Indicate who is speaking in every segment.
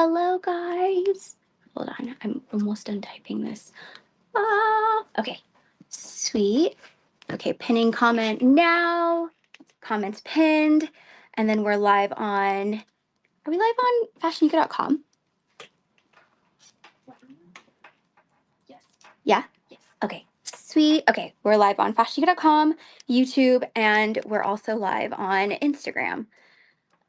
Speaker 1: Hello, guys. Hold on, I'm almost done typing this. Okay, sweet. Okay, pinning comment now. Comments pinned. And then we're live on, are we live on FashionNica.com? Yes. Yeah? Yes. Okay, sweet. Okay, we're live on FashionNica.com, YouTube, and we're also live on Instagram.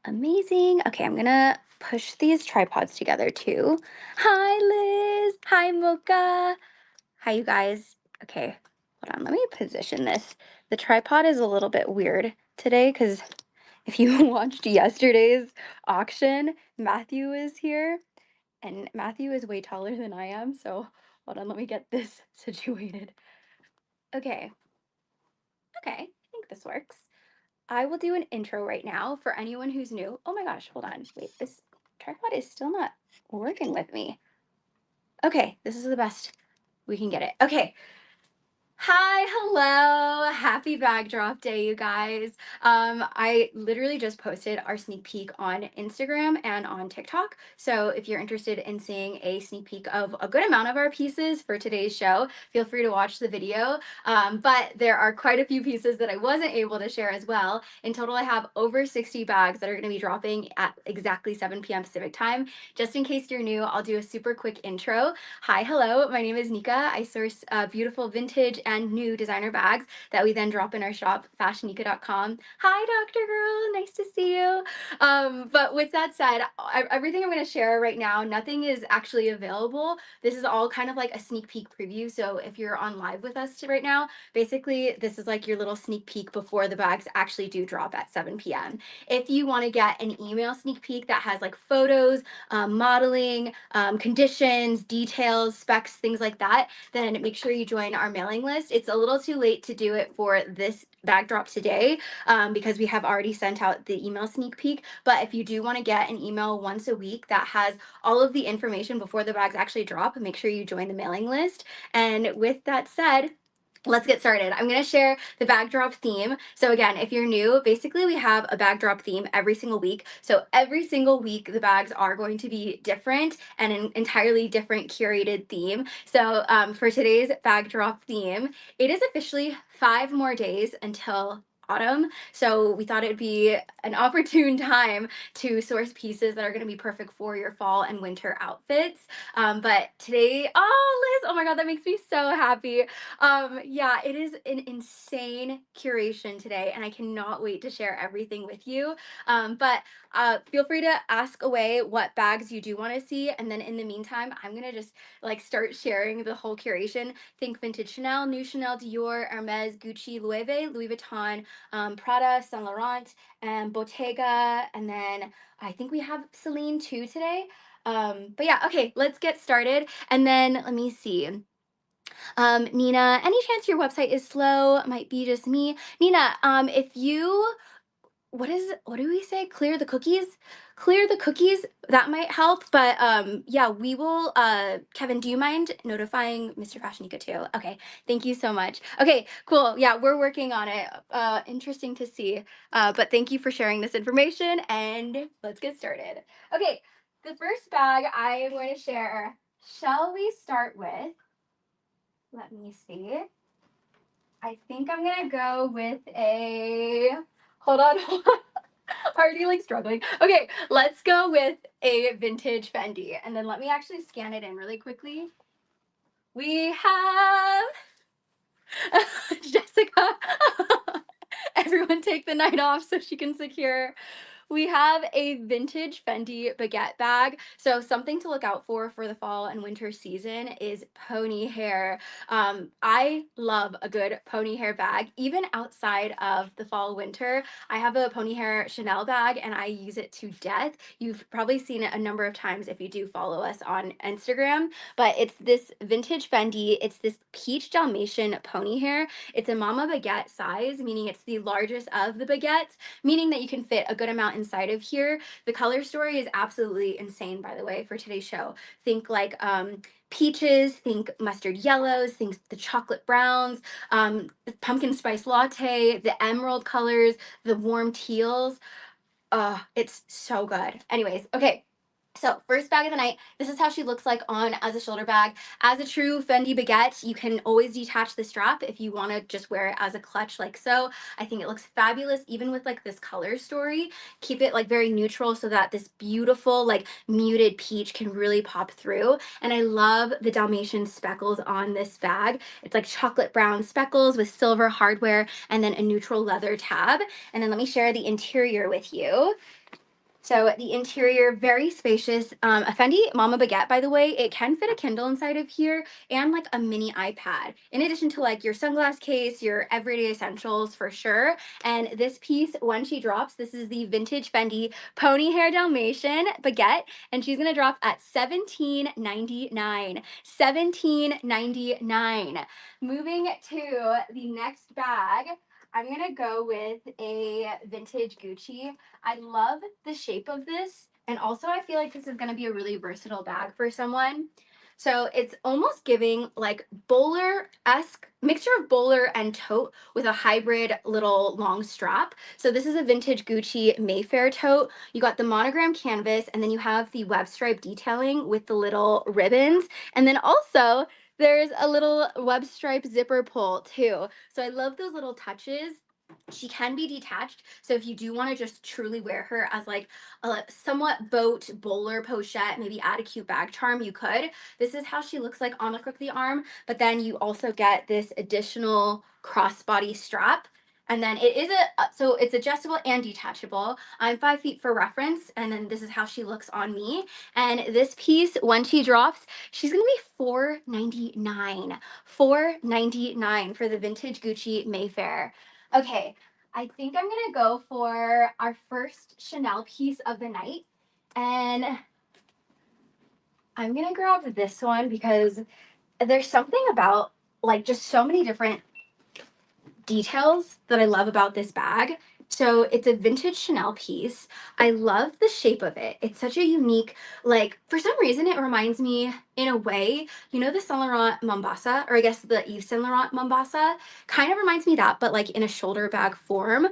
Speaker 1: Amazing. Okay, I'm gonna push these tripods together too. Hi, Liz. Hi, Mocha. Hi, you guys. Okay, hold on. Let me position this. The tripod is a little bit weird today because if you watched yesterday's auction, Matthew is here, and Matthew is way taller than I am. So hold on. Let me get this situated. Okay. Okay, I think this works. I will do an intro right now for anyone who's new. Oh my gosh, hold on. Wait, this tripod is still not working with me. Okay, this is the best we can get it. Okay. Hi, hello, happy bag drop day, you guys. I literally just posted our sneak peek on Instagram and on TikTok. So if you're interested in seeing a sneak peek of a good amount of our pieces for today's show, feel free to watch the video. But there are quite a few pieces that I wasn't able to share as well. In total, I have over 60 bags that are gonna be dropping at exactly 7 p.m. Pacific time. Just in case you're new, I'll do a super quick intro. Hi, hello, my name is Nika. I source beautiful vintage and new designer bags that we then drop in our shop, FashionNica.com. Hi, Dr. Girl, nice to see you. But with that said, everything I'm going to share right now, nothing is actually available. This is all kind of like a sneak peek preview. So if you're on live with us right now, basically this is like your little sneak peek before the bags actually do drop at 7 p.m. If you want to get an email sneak peek that has like photos, modeling, conditions, details, specs, things like that, then make sure you join our mailing list. It's a little too late to do it for this bag drop today because we have already sent out the email sneak peek. But if you do want to get an email once a week that has all of the information before the bags actually drop, make sure you join the mailing list. And with that said, let's get started. I'm going to share the bag drop theme. So again, if you're new, basically we have a bag drop theme every single week. So every single week, the bags are going to be different and an entirely different curated theme. So for today's bag drop theme, it is officially 5 more days until autumn. So we thought it'd be an opportune time to source pieces that are going to be perfect for your fall and winter outfits. But today, oh, Liz, oh my God, that makes me so happy. Yeah, it is an insane curation today, and I cannot wait to share everything with you. But feel free to ask away what bags you do want to see, and then in the meantime, I'm gonna just like start sharing the whole curation. Think vintage Chanel, new Chanel, Dior, Hermes, Gucci, Loewe, Louis Vuitton, Prada, Saint Laurent, and Bottega, and then I think we have Celine too today. But yeah, okay, let's get started. And then let me see. Nina, any chance your website is slow? Might be just me. Nina, if you, what do we say? Clear the cookies? Clear the cookies, that might help. But yeah, we will, Kevin, do you mind notifying Mr. Fashionica too? Okay, thank you so much. Okay, cool. Yeah, we're working on it. Interesting to see. But thank you for sharing this information and let's get started. Okay, the first bag I am going to share, shall we start with? Let me see. I think I'm gonna go with a, hold on, hold on. Already like struggling. Okay, let's go with a vintage Fendi. And then let me actually scan it in really quickly. We have Jessica. Everyone take the night off so she can secure. We have a vintage Fendi baguette bag. So something to look out for the fall and winter season is pony hair. I love a good pony hair bag, even outside of the fall winter. I have a pony hair Chanel bag and I use it to death. You've probably seen it a number of times if you do follow us on Instagram, but it's this vintage Fendi. It's this peach Dalmatian pony hair. It's a mama baguette size, meaning it's the largest of the baguettes, meaning that you can fit a good amount inside of here. The color story is absolutely insane, by the way, for today's show. Think like peaches, think mustard yellows, think the chocolate browns, the pumpkin spice latte, the emerald colors, the warm teals. It's so good. Anyways, okay. So first bag of the night, this is how she looks like on as a shoulder bag. As a true Fendi baguette, you can always detach the strap if you want to just wear it as a clutch like so. I think it looks fabulous even with like this color story. Keep it like very neutral so that this beautiful like muted peach can really pop through. And I love the Dalmatian speckles on this bag. It's like chocolate brown speckles with silver hardware and then a neutral leather tab. And then let me share the interior with you. So the interior, very spacious. A Fendi Mama Baguette, by the way, it can fit a Kindle inside of here and like a mini iPad, in addition to like your sunglass case, your everyday essentials for sure. And this piece, when she drops, this is the vintage Fendi Pony Hair Dalmatian Baguette, and she's gonna drop at $17.99. $17.99. Moving to the next bag, I'm gonna go with a vintage Gucci. I love the shape of this, and also I feel like this is going to be a really versatile bag for someone. So it's almost giving like bowler-esque mixture of bowler and tote with a hybrid little long strap. So this is a vintage Gucci Mayfair tote. You got the monogram canvas, and then you have the web stripe detailing with the little ribbons, and then also there's a little web stripe zipper pull too. So I love those little touches. She can be detached, so if you do want to just truly wear her as like a somewhat boat bowler pochette, maybe add a cute bag charm, you could. This is how she looks like on the crook of the arm, but then you also get this additional crossbody strap. And then it is so it's adjustable and detachable. I'm 5 feet for reference, and then this is how she looks on me. And this piece, when she drops, she's gonna be $4.99. $4.99 for the vintage Gucci Mayfair. Okay, I think I'm gonna go for our first Chanel piece of the night. And I'm gonna grab this one because there's something about like just so many different details that I love about this bag. So it's a vintage Chanel piece. I love the shape of it. It's such a unique, like, for some reason, it reminds me, in a way, you know, the Saint Laurent Mombasa, or I guess the Yves Saint Laurent Mombasa, kind of reminds me of that, but like in a shoulder bag form.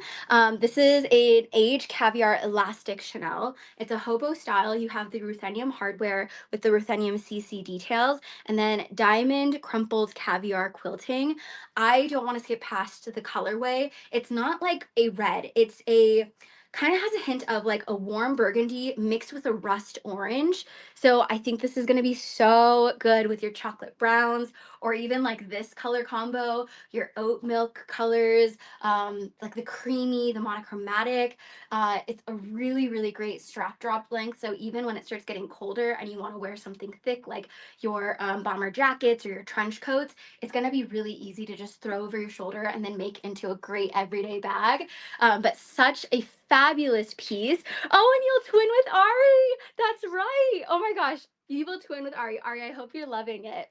Speaker 1: This is an aged caviar elastic Chanel. It's a hobo style. You have the ruthenium hardware with the ruthenium CC details, and then diamond crumpled caviar quilting. I don't want to skip past the colorway. It's not like a red. It's a kind of has a hint of like a warm burgundy mixed with a rust orange. So I think this is going to be so good with your chocolate browns, or even like this color combo, your oat milk colors, like the creamy, the monochromatic. It's a really, really great strap drop length. So even when it starts getting colder and you want to wear something thick like your bomber jackets or your trench coats, it's going to be really easy to just throw over your shoulder and then make into a great everyday bag. But such a fabulous piece. Oh, and you'll twin with Ari. That's right. Oh my gosh. You will twin with Ari. Ari, I hope you're loving it.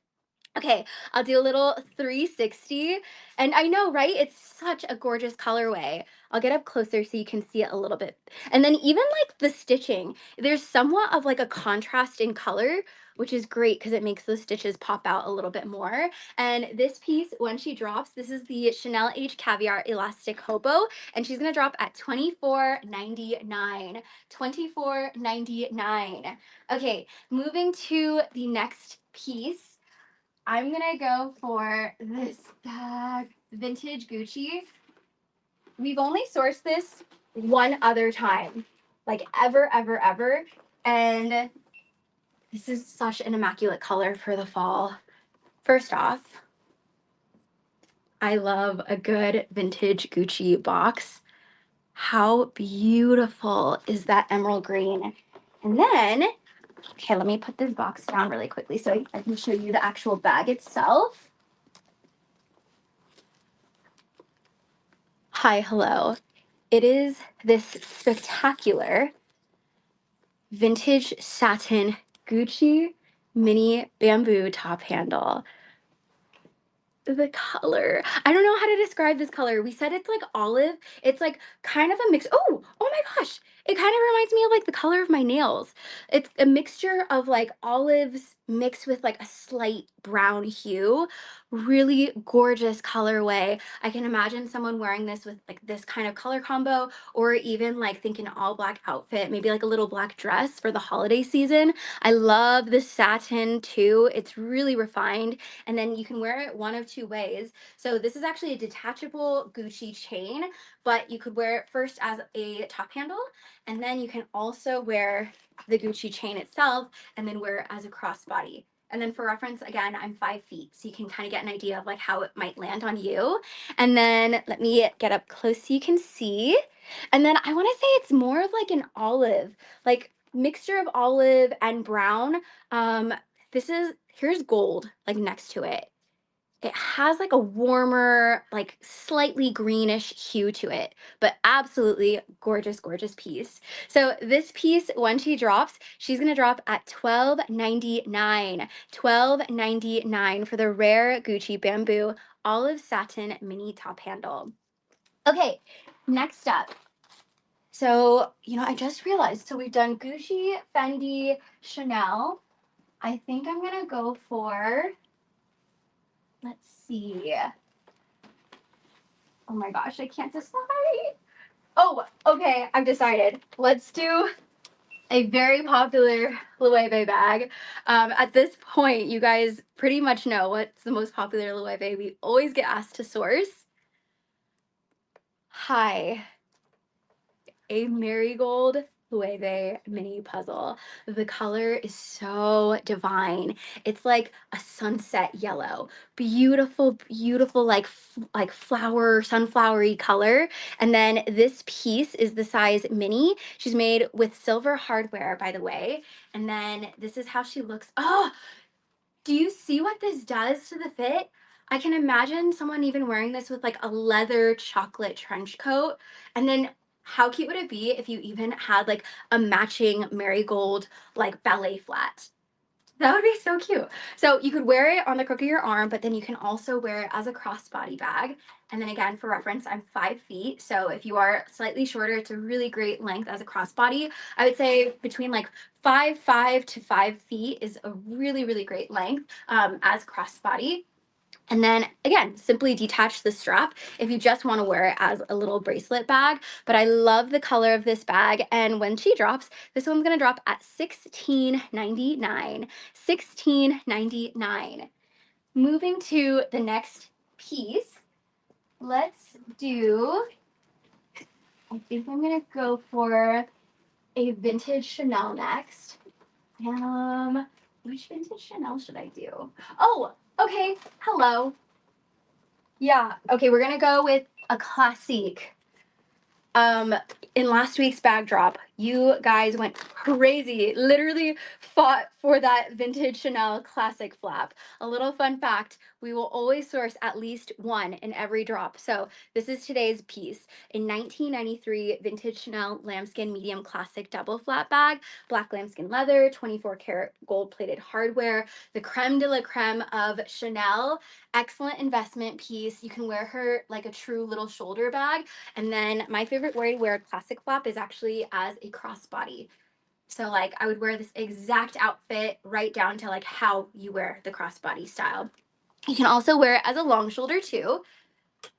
Speaker 1: Okay, I'll do a little 360. And I know, right? It's such a gorgeous colorway. I'll get up closer so you can see it a little bit. And then even like the stitching, there's somewhat of like a contrast in color, which is great because it makes those stitches pop out a little bit more. And this piece, when she drops, this is the Chanel H Caviar Elastic Hobo, and she's gonna drop at $24.99. $24.99. Okay, moving to the next piece. I'm gonna go for this bag, vintage Gucci. We've only sourced this one other time, like ever, ever, ever. And this is such an immaculate color for the fall. First off, I love a good vintage Gucci box. How beautiful is that emerald green? And then, okay, let me put this box down really quickly so I can show you the actual bag itself. Hi, hello. It is this spectacular vintage satin Gucci mini bamboo top handle. The color, I don't know how to describe this color. We said it's like olive. It's like kind of a mix. Oh my gosh. It kind of reminds me of like the color of my nails. It's a mixture of like olives mixed with like a slight brown hue. Really gorgeous colorway. I can imagine someone wearing this with like this kind of color combo, or even like thinking all black outfit, maybe like a little black dress for the holiday season. I love the satin too. It's really refined. And then you can wear it one of two ways. So this is actually a detachable Gucci chain, but you could wear it first as a top handle, and then you can also wear the Gucci chain itself and then wear it as a crossbody. And then for reference, again, I'm 5 feet, so you can kind of get an idea of like how it might land on you. And then let me get up close so you can see. And then I want to say it's more of like an olive, like mixture of olive and brown. Um, here's gold like next to it. It has like a warmer, like slightly greenish hue to it, but absolutely gorgeous, gorgeous piece. So this piece, when she drops, she's gonna drop at $12.99. $12.99 for the rare Gucci bamboo olive satin mini top handle. Okay, next up. So, I just realized, so we've done Gucci, Fendi, Chanel. I think I'm gonna go for, let's see. Oh my gosh, I can't decide. Oh, okay, I've decided. Let's do a very popular Loewe bag. At this point, you guys pretty much know what's the most popular Loewe we always get asked to source. Hi. A marigold Loewe mini puzzle. The color is so divine. It's like a sunset yellow. Beautiful, beautiful, like flower, sunflowery color. And then this piece is the size mini. She's made with silver hardware, by the way. And then this is how she looks. Oh, do you see what this does to the fit? I can imagine someone even wearing this with like a leather chocolate trench coat. And then how cute would it be if you even had like a matching marigold like ballet flat? That would be so cute. So you could wear it on the crook of your arm, but then you can also wear it as a crossbody bag. And then again, for reference, I'm 5 feet. So if you are slightly shorter, it's a really great length as a crossbody. I would say between like 5'5" to 5 feet is a really, really great length as crossbody. And then again, simply detach the strap if you just want to wear it as a little bracelet bag. But I love the color of this bag. And when she drops, this one's going to drop at $16.99. $16.99. Moving to the next piece, let's do, I think I'm going to go for a vintage Chanel next. Which vintage Chanel should I do? Oh, okay. Hello. Yeah, okay, we're gonna go with a classique. In last week's bag drop, you guys went crazy, literally fought for that vintage Chanel classic flap. A little fun fact, we will always source at least one in every drop. So this is today's piece. A 1993 vintage Chanel lambskin medium classic double flap bag, black lambskin leather, 24 karat gold plated hardware, the creme de la creme of Chanel. Excellent investment piece. You can wear her like a true little shoulder bag. And then my favorite way to wear a classic flap is actually as a crossbody. So like I would wear this exact outfit right down to like how you wear the crossbody style. You can also wear it as a long shoulder too,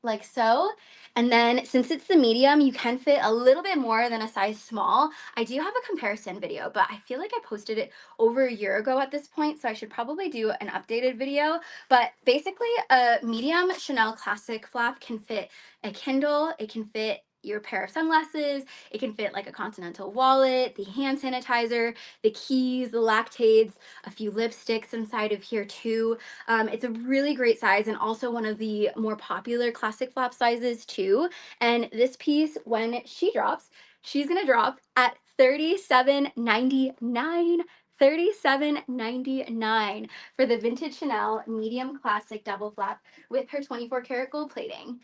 Speaker 1: like so. And then since it's the medium, you can fit a little bit more than a size small. I do have a comparison video, but I feel like I posted it over a year ago at this point, so I should probably do an updated video. But basically, a medium Chanel classic flap can fit a Kindle, it can fit your pair of sunglasses, it can fit like a continental wallet, the hand sanitizer, the keys, the lactates, a few lipsticks inside of here too. It's a really great size and also one of the more popular classic flap sizes too. And this piece, when she drops, she's gonna drop at $37.99. $37.99 for the vintage Chanel medium classic double flap with her 24 karat gold plating.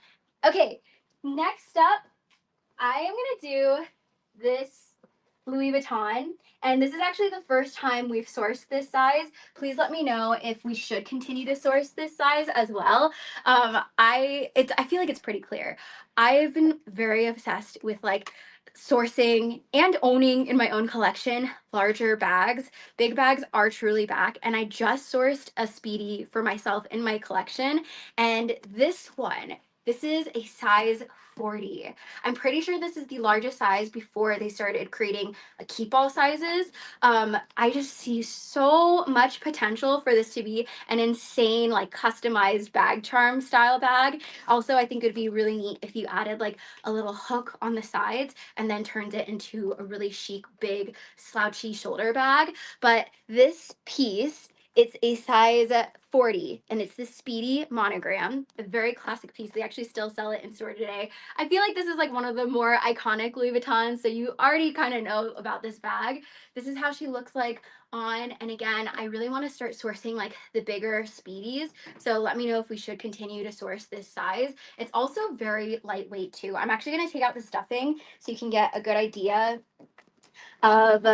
Speaker 1: Okay, next up, I am gonna do this Louis Vuitton, and this is actually the first time we've sourced this size. Please let me know if we should continue to source this size as well. I feel like it's pretty clear. I've been very obsessed with like sourcing and owning in my own collection larger bags. Big bags are truly back, and I just sourced a Speedy for myself in my collection, and this is a size 40. I'm pretty sure this is the largest size before they started creating a keep all sizes. I just see so much potential for this to be an insane, like, customized bag charm style bag. Also, I think it would be really neat if you added like a little hook on the sides and then turned it into a really chic, big, slouchy shoulder bag. But this piece, it's a size 40, and it's the Speedy monogram, a very classic piece. They actually still sell it in store today. I feel like this is like one of the more iconic Louis Vuittons, so you already kind of know about this bag. This is how she looks like on, and again, I really want to start sourcing like the bigger Speedies, so let me know if we should continue to source this size. It's also very lightweight too. I'm actually going to take out the stuffing so you can get a good idea of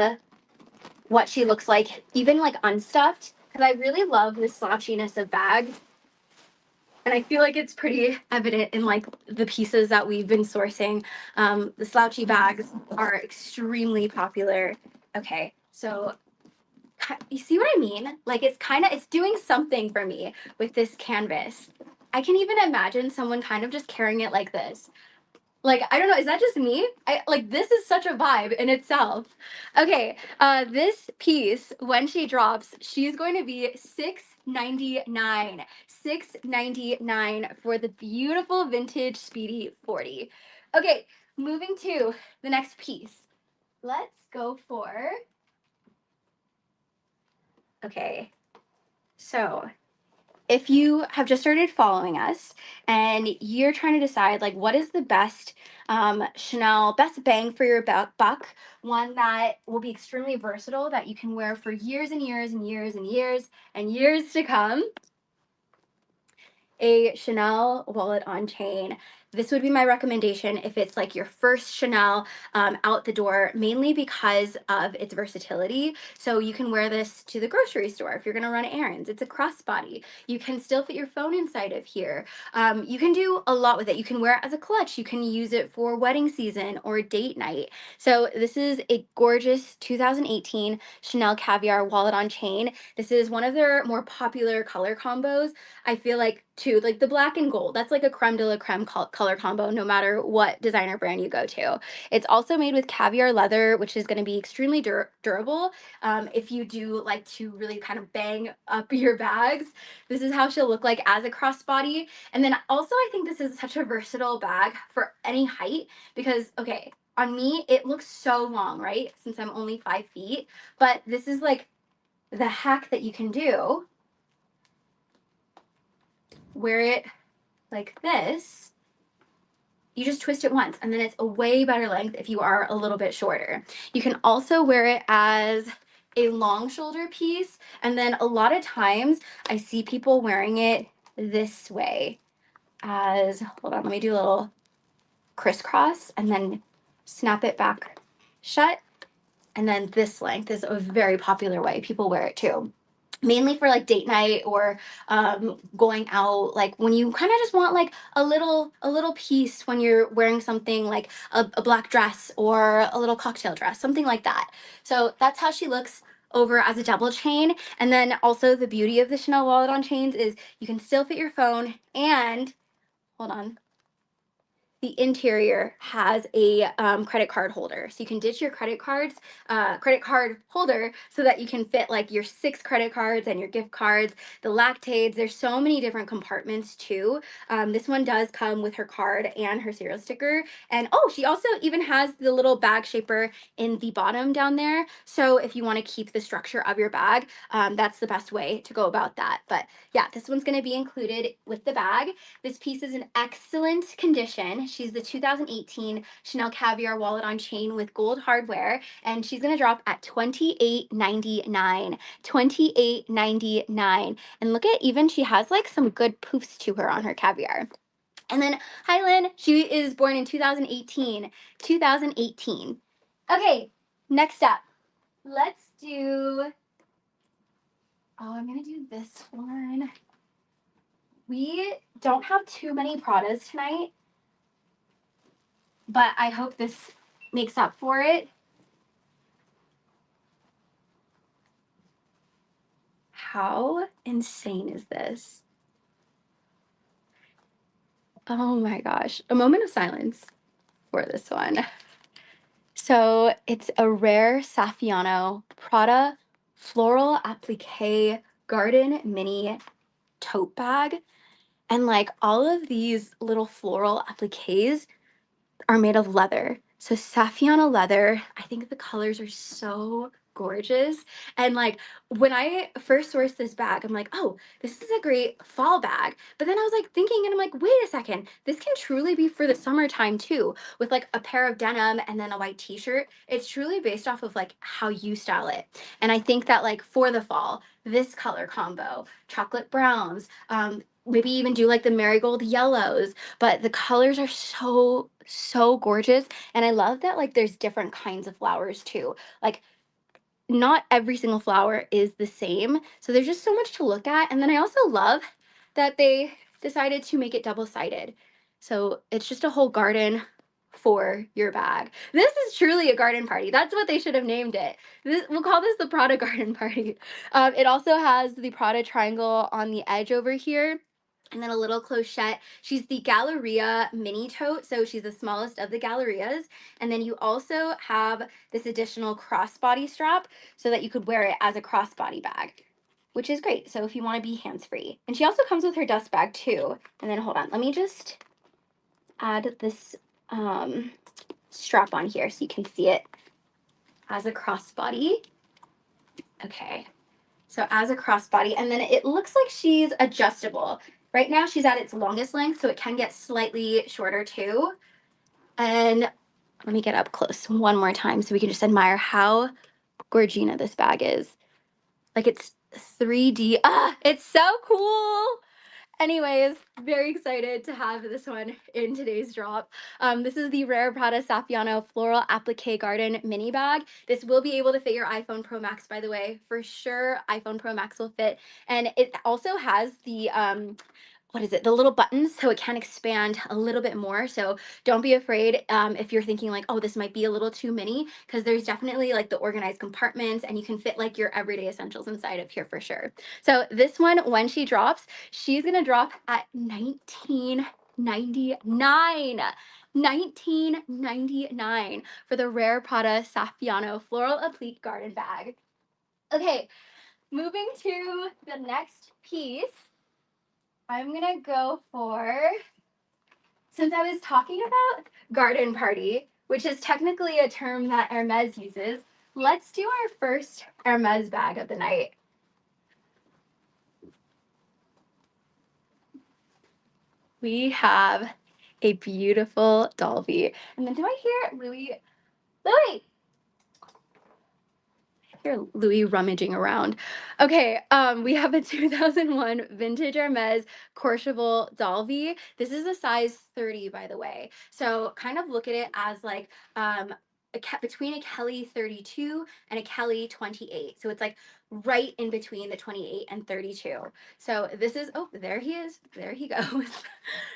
Speaker 1: what she looks like, even like unstuffed, because I really love the slouchiness of bags. And I feel like it's pretty evident in like the pieces that we've been sourcing. The slouchy bags are extremely popular. Okay, so you see what I mean? Like it's doing something for me with this canvas. I can even imagine someone kind of just carrying it like this. Like, I don't know, is that just me? I like this is such a vibe in itself. Okay, this piece, when she drops, she's going to be $6.99. $6.99 for the beautiful vintage Speedy 40. Okay, moving to the next piece. Let's go for, okay, so if you have just started following us and you're trying to decide like what is the best Chanel, best bang for your buck, one that will be extremely versatile that you can wear for years and years and years and years and years to come, a Chanel wallet on chain. This would be my recommendation if it's like your first Chanel out the door, mainly because of its versatility. So you can wear this to the grocery store if you're gonna run errands. It's a crossbody. You can still fit your phone inside of here. You can do a lot with it. You can wear it as a clutch. You can use it for wedding season or date night. So this is a gorgeous 2018 Chanel Caviar wallet on chain. This is one of their more popular color combos. I feel like too, like the black and gold, that's like a creme de la creme color combo, no matter what designer brand you go to. It's also made with caviar leather, which is going to be extremely durable. If you do like to really kind of bang up your bags, this is how she'll look like as a crossbody. And then also, I think this is such a versatile bag for any height because, okay, on me, it looks so long, right? Since I'm only 5 feet, but this is like the hack that you can do. Wear it like this. You just twist it once and then it's a way better length if you are a little bit shorter. You can also wear it as a long shoulder piece, and then a lot of times I see people wearing it this way as, hold on, let me do a little crisscross and then snap it back shut. And then this length is a very popular way people wear it too, mainly for like date night or going out, like when you kind of just want like a little piece when you're wearing something like a black dress or a little cocktail dress, something like that. So that's how she looks over as a double chain. And then also the beauty of the Chanel wallet on chains is you can still fit your phone, and hold on, the interior has a credit card holder. So you can ditch your credit card holder so that you can fit like your 6 credit cards and your gift cards, the lactates. There's so many different compartments too. This one does come with her card and her serial sticker. And oh, she also even has the little bag shaper in the bottom down there. So if you want to keep the structure of your bag, that's the best way to go about that. But yeah, this one's going to be included with the bag. This piece is in excellent condition. She's the 2018 Chanel Caviar wallet on chain with gold hardware, and she's going to drop at $28.99. $28.99. And look at, even she has like some good poofs to her on her caviar. And then Hylan, she is born in 2018. 2018. Okay, next up, let's do, oh, I'm going to do this one. We don't have too many Pradas tonight, but I hope this makes up for it. How insane is this? Oh my gosh. A moment of silence for this one. So it's a rare Saffiano Prada floral applique garden mini tote bag. And like all of these little floral appliques are made of leather. So Saffiano leather, I think the colors are so gorgeous. And like when I first sourced this bag, I'm like, oh, this is a great fall bag. But then I was like thinking, and I'm like, wait a second, this can truly be for the summertime too, with like a pair of denim and then a white t-shirt. It's truly based off of like how you style it. And I think that like for the fall, this color combo, chocolate browns, maybe even do like the marigold yellows, but the colors are so gorgeous. And I love that like there's different kinds of flowers too. Like not every single flower is the same, so there's just so much to look at. And then I also love that they decided to make it double-sided, so it's just a whole garden for your bag. This is truly a garden party. That's what they should have named it. We'll call this the Prada garden party. It also has the Prada triangle on the edge over here, and then a little clochette. She's the Galleria mini tote, so she's the smallest of the Gallerias. And then you also have this additional crossbody strap so that you could wear it as a crossbody bag, which is great. So if you want to be hands-free. And she also comes with her dust bag too. And then hold on, let me just add this strap on here so you can see it as a crossbody. Okay, so as a crossbody, and then it looks like she's adjustable. Right now she's at its longest length, so it can get slightly shorter too. And let me get up close one more time so we can just admire how Gorgina this bag is. Like it's 3D. Ah, it's so cool. Anyways, very excited to have this one in today's drop. This is the Rare Prada Saffiano Floral Applique Garden mini bag. This will be able to fit your iPhone Pro Max, by the way. For sure, iPhone Pro Max will fit. And it also has the what is it, the little buttons, so it can expand a little bit more. So don't be afraid if you're thinking like, oh, this might be a little too mini, because there's definitely like the organized compartments and you can fit like your everyday essentials inside of here for sure. So this one, when she drops, she's gonna drop at $19.99. $19.99 for the Rare Prada Saffiano Floral Applique Garden Bag. Okay, moving to the next piece. I'm gonna go for, since I was talking about garden party, which is technically a term that Hermes uses, let's do our first Hermes bag of the night. We have a beautiful Dalvi. And then do I hear Louis? Louis! Hear Louis rummaging around. Okay, we have a 2001 vintage Hermes Courchevel Dalvi. This is a size 30, by the way. So kind of look at it as like between a Kelly 32 and a Kelly 28. So it's like right in between the 28 and 32. So this is, oh, there he is. There he goes.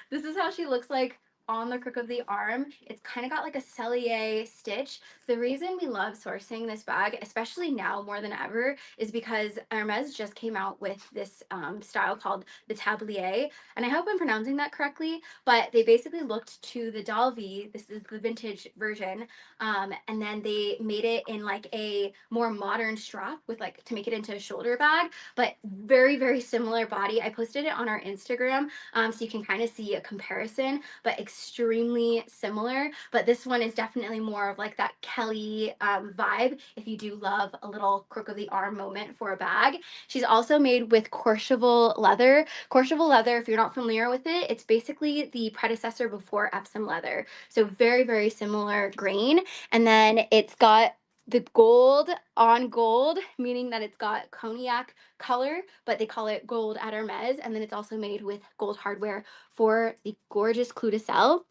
Speaker 1: This is how she looks like on the crook of the arm. It's kind of got like a cellier stitch. The reason we love sourcing this bag, especially now more than ever, is because Hermes just came out with this style called the tablier, and I hope I'm pronouncing that correctly, but they basically looked to the Dalvi, this is the vintage version, and then they made it in like a more modern strap with like to make it into a shoulder bag, but very similar body. I posted it on our Instagram, so you can kind of see a comparison, but extremely similar. But this one is definitely more of like that Kelly vibe if you do love a little crook of the arm moment for a bag. She's also made with Courchevel leather. Courchevel leather, if you're not familiar with it, it's basically the predecessor before Epsom leather. So very similar grain. And then it's got the gold on gold, meaning that it's got cognac color, but they call it gold at Hermes. And then it's also made with gold hardware for the gorgeous clou de sel.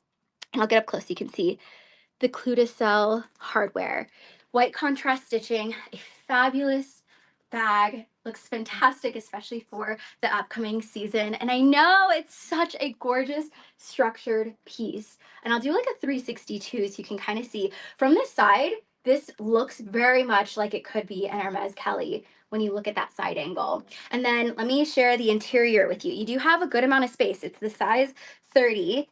Speaker 1: And I'll get up close so you can see the clou de sel hardware. White contrast stitching, a fabulous bag. Looks fantastic, especially for the upcoming season. And I know it's such a gorgeous structured piece. And I'll do like a 362 so you can kind of see from this side. This looks very much like it could be an Hermes Kelly when you look at that side angle. And then let me share the interior with you. You do have a good amount of space. It's the size 30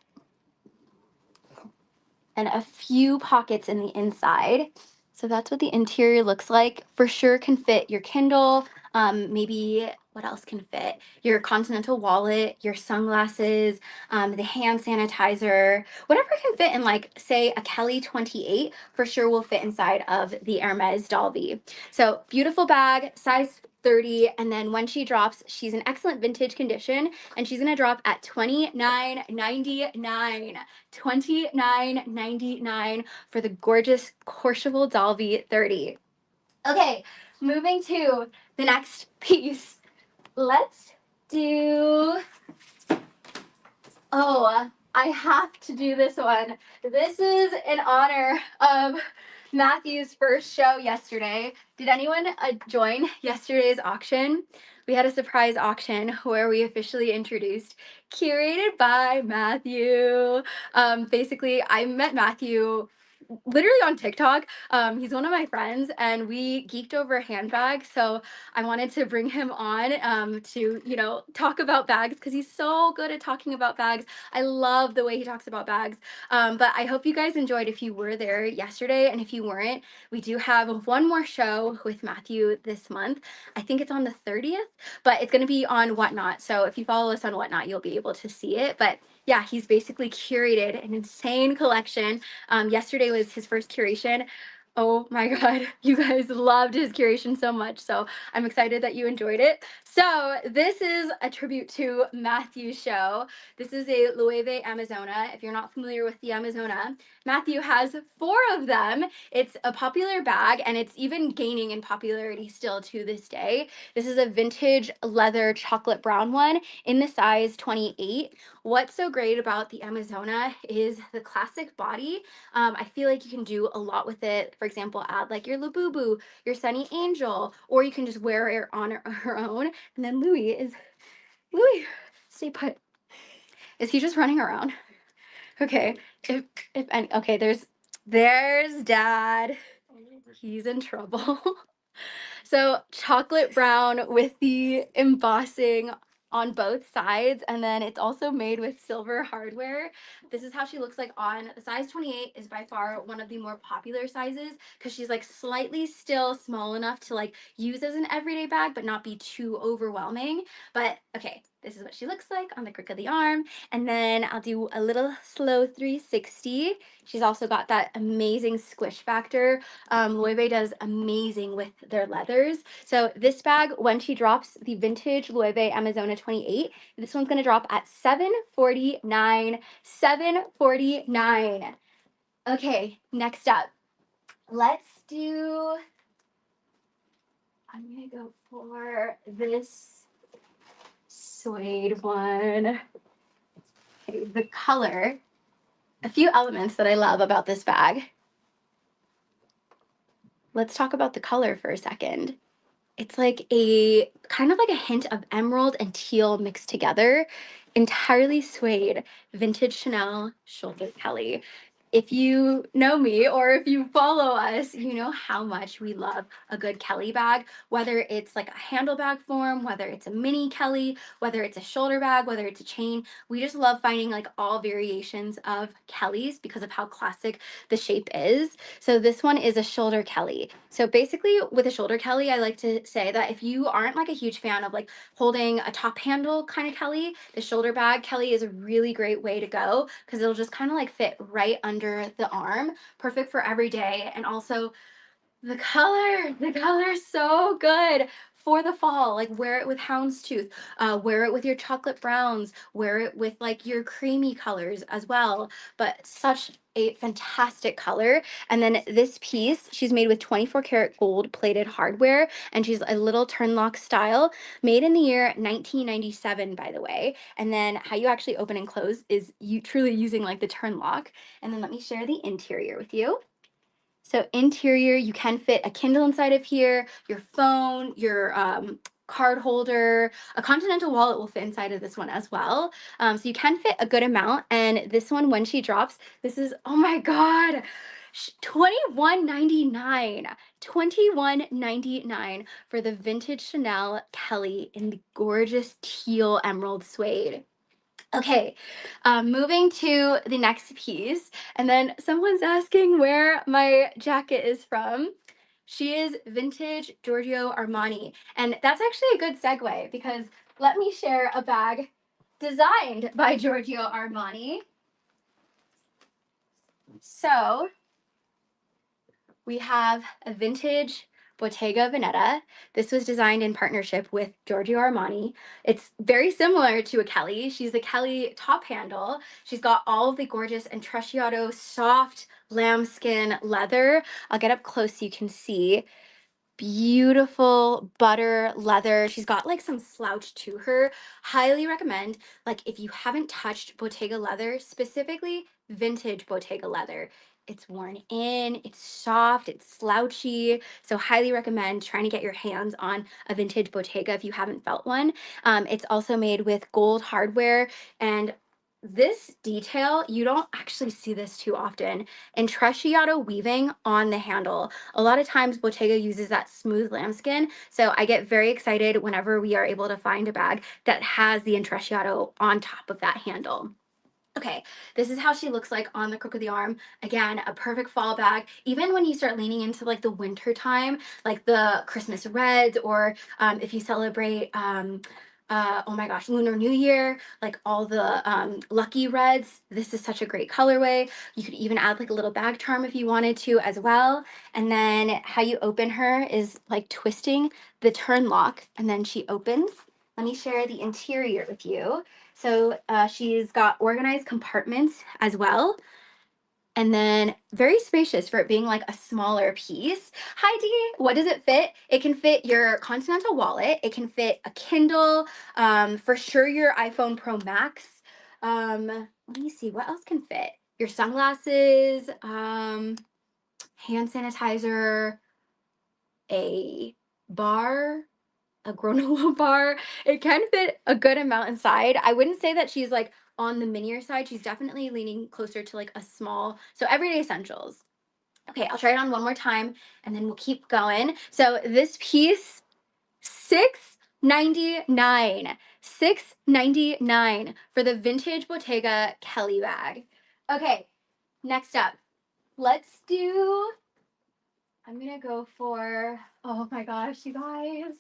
Speaker 1: and a few pockets in the inside. So that's what the interior looks like. For sure can fit your Kindle, maybe what else can fit? Your Continental wallet, your sunglasses, the hand sanitizer, whatever can fit in like, say, a Kelly 28 for sure will fit inside of the Hermes Dalvi. So beautiful bag, size 30, and then when she drops, she's in excellent vintage condition, and she's gonna drop at $29.99. $29.99 for the gorgeous Courchevel Dalvi 30. Okay, moving to the next piece. Let's do, oh, I have to do this one. This is in honor of Matthew's first show yesterday. Did anyone join yesterday's auction? We had a surprise auction where we officially introduced Curated by Matthew. Basically, I met Matthew literally on TikTok. He's one of my friends, and we geeked over handbags. So I wanted to bring him on to, talk about bags because he's so good at talking about bags. I love the way he talks about bags. But I hope you guys enjoyed if you were there yesterday. And if you weren't, we do have one more show with Matthew this month. I think it's on the 30th, but it's going to be on Whatnot. So if you follow us on Whatnot, you'll be able to see it. But yeah, he's basically curated an insane collection. Yesterday was his first curation. Oh my God, you guys loved his curation so much. So I'm excited that you enjoyed it. So this is a tribute to Matthew's show. This is a Loewe Amazona. If you're not familiar with the Amazona, Matthew has 4 of them. It's a popular bag, and it's even gaining in popularity still to this day. This is a vintage leather chocolate brown one in the size 28. What's so great about the Amazona is the classic body. I feel like you can do a lot with it. For example, add like your Labubu, your Sunny Angel, or you can just wear it on her own. And then Louis, stay put. Is he just running around? Okay, if any, okay, there's Dad. He's in trouble. So chocolate brown with the embossing on both sides, and then it's also made with silver hardware. This is how she looks like on the size 28 is by far one of the more popular sizes because she's like slightly still small enough to like use as an everyday bag but not be too overwhelming. But okay, this is what she looks like on the crook of the arm. And then I'll do a little slow 360. She's also got that amazing squish factor. Loewe does amazing with their leathers. So this bag, when she drops the vintage Loewe Amazona 28, this one's gonna drop at $749. $749. Okay, next up, let's do, I'm gonna go for this suede one. Okay, the color, a few elements that I love about this bag. Let's talk about the color for a second. It's like a kind of like a hint of emerald and teal mixed together. Entirely suede, vintage Chanel shoulder Kelly. If you know me or if you follow us, you know how much we love a good Kelly bag, whether it's like a handle bag form, whether it's a mini Kelly, whether it's a shoulder bag, whether it's a chain. We just love finding like all variations of Kellys because of how classic the shape is. So this one is a shoulder Kelly. So basically with a shoulder Kelly, I like to say that if you aren't like a huge fan of like holding a top handle kind of Kelly, the shoulder bag Kelly is a really great way to go because it'll just kind of like fit right under the arm. Perfect for every day. And also the color is so good for the fall. Like wear it with houndstooth, wear it with your chocolate browns, wear it with like your creamy colors as well. But such a fantastic color. And then this piece, she's made with 24 karat gold plated hardware, and she's a little turn lock style, made in the year 1997, by the way. And then how you actually open and close is you truly using like the turn lock. And then let me share the interior with you. So interior, you can fit a Kindle inside of here, your phone, your card holder, a continental wallet will fit inside of this one as well. So you can fit a good amount. And this one, when she drops, this is, oh my God, $21.99. $21.99 for the vintage Chanel Kelly in the gorgeous teal emerald suede. Okay, moving to the next piece, and then someone's asking where my jacket is from. She is vintage Giorgio Armani, and that's actually a good segue because let me share a bag designed by Giorgio Armani. So we have a vintage Bottega Veneta. This was designed in partnership with Giorgio Armani. It's very similar to a Kelly. She's a Kelly top handle. She's got all of the gorgeous Intrecciato soft lambskin leather. I'll get up close so you can see. Beautiful butter leather. She's got like some slouch to her. Highly recommend, like if you haven't touched Bottega leather, specifically vintage Bottega leather. It's worn in, it's soft, it's slouchy. So highly recommend trying to get your hands on a vintage Bottega if you haven't felt one. It's also made with gold hardware, and this detail, you don't actually see this too often. Intrecciato weaving on the handle. A lot of times Bottega uses that smooth lambskin, so I get very excited whenever we are able to find a bag that has the Intrecciato on top of that handle. Okay, this is how she looks like on the crook of the arm. Again, a perfect fall bag. Even when you start leaning into like the winter time, like the Christmas reds, or if you celebrate, oh my gosh, Lunar New Year, like all the lucky reds, this is such a great colorway. You could even add like a little bag charm if you wanted to as well. And then how you open her is like twisting the turn lock, and then she opens. Let me share the interior with you. So she's got organized compartments as well. And then very spacious for it being like a smaller piece. Hi Dee, what does it fit? It can fit your Continental wallet. It can fit a Kindle, for sure your iPhone Pro Max. Let me see, what else can fit? Your sunglasses, hand sanitizer, a bar, a granola bar. It can fit a good amount inside. I wouldn't say that she's like on the minier side. She's definitely leaning closer to like a small, so everyday essentials. Okay, I'll try it on one more time and then we'll keep going. So this piece, $6.99. $6.99 for the vintage Bottega Kelly bag. Okay, next up, let's do, I'm gonna go for, oh my gosh, you guys.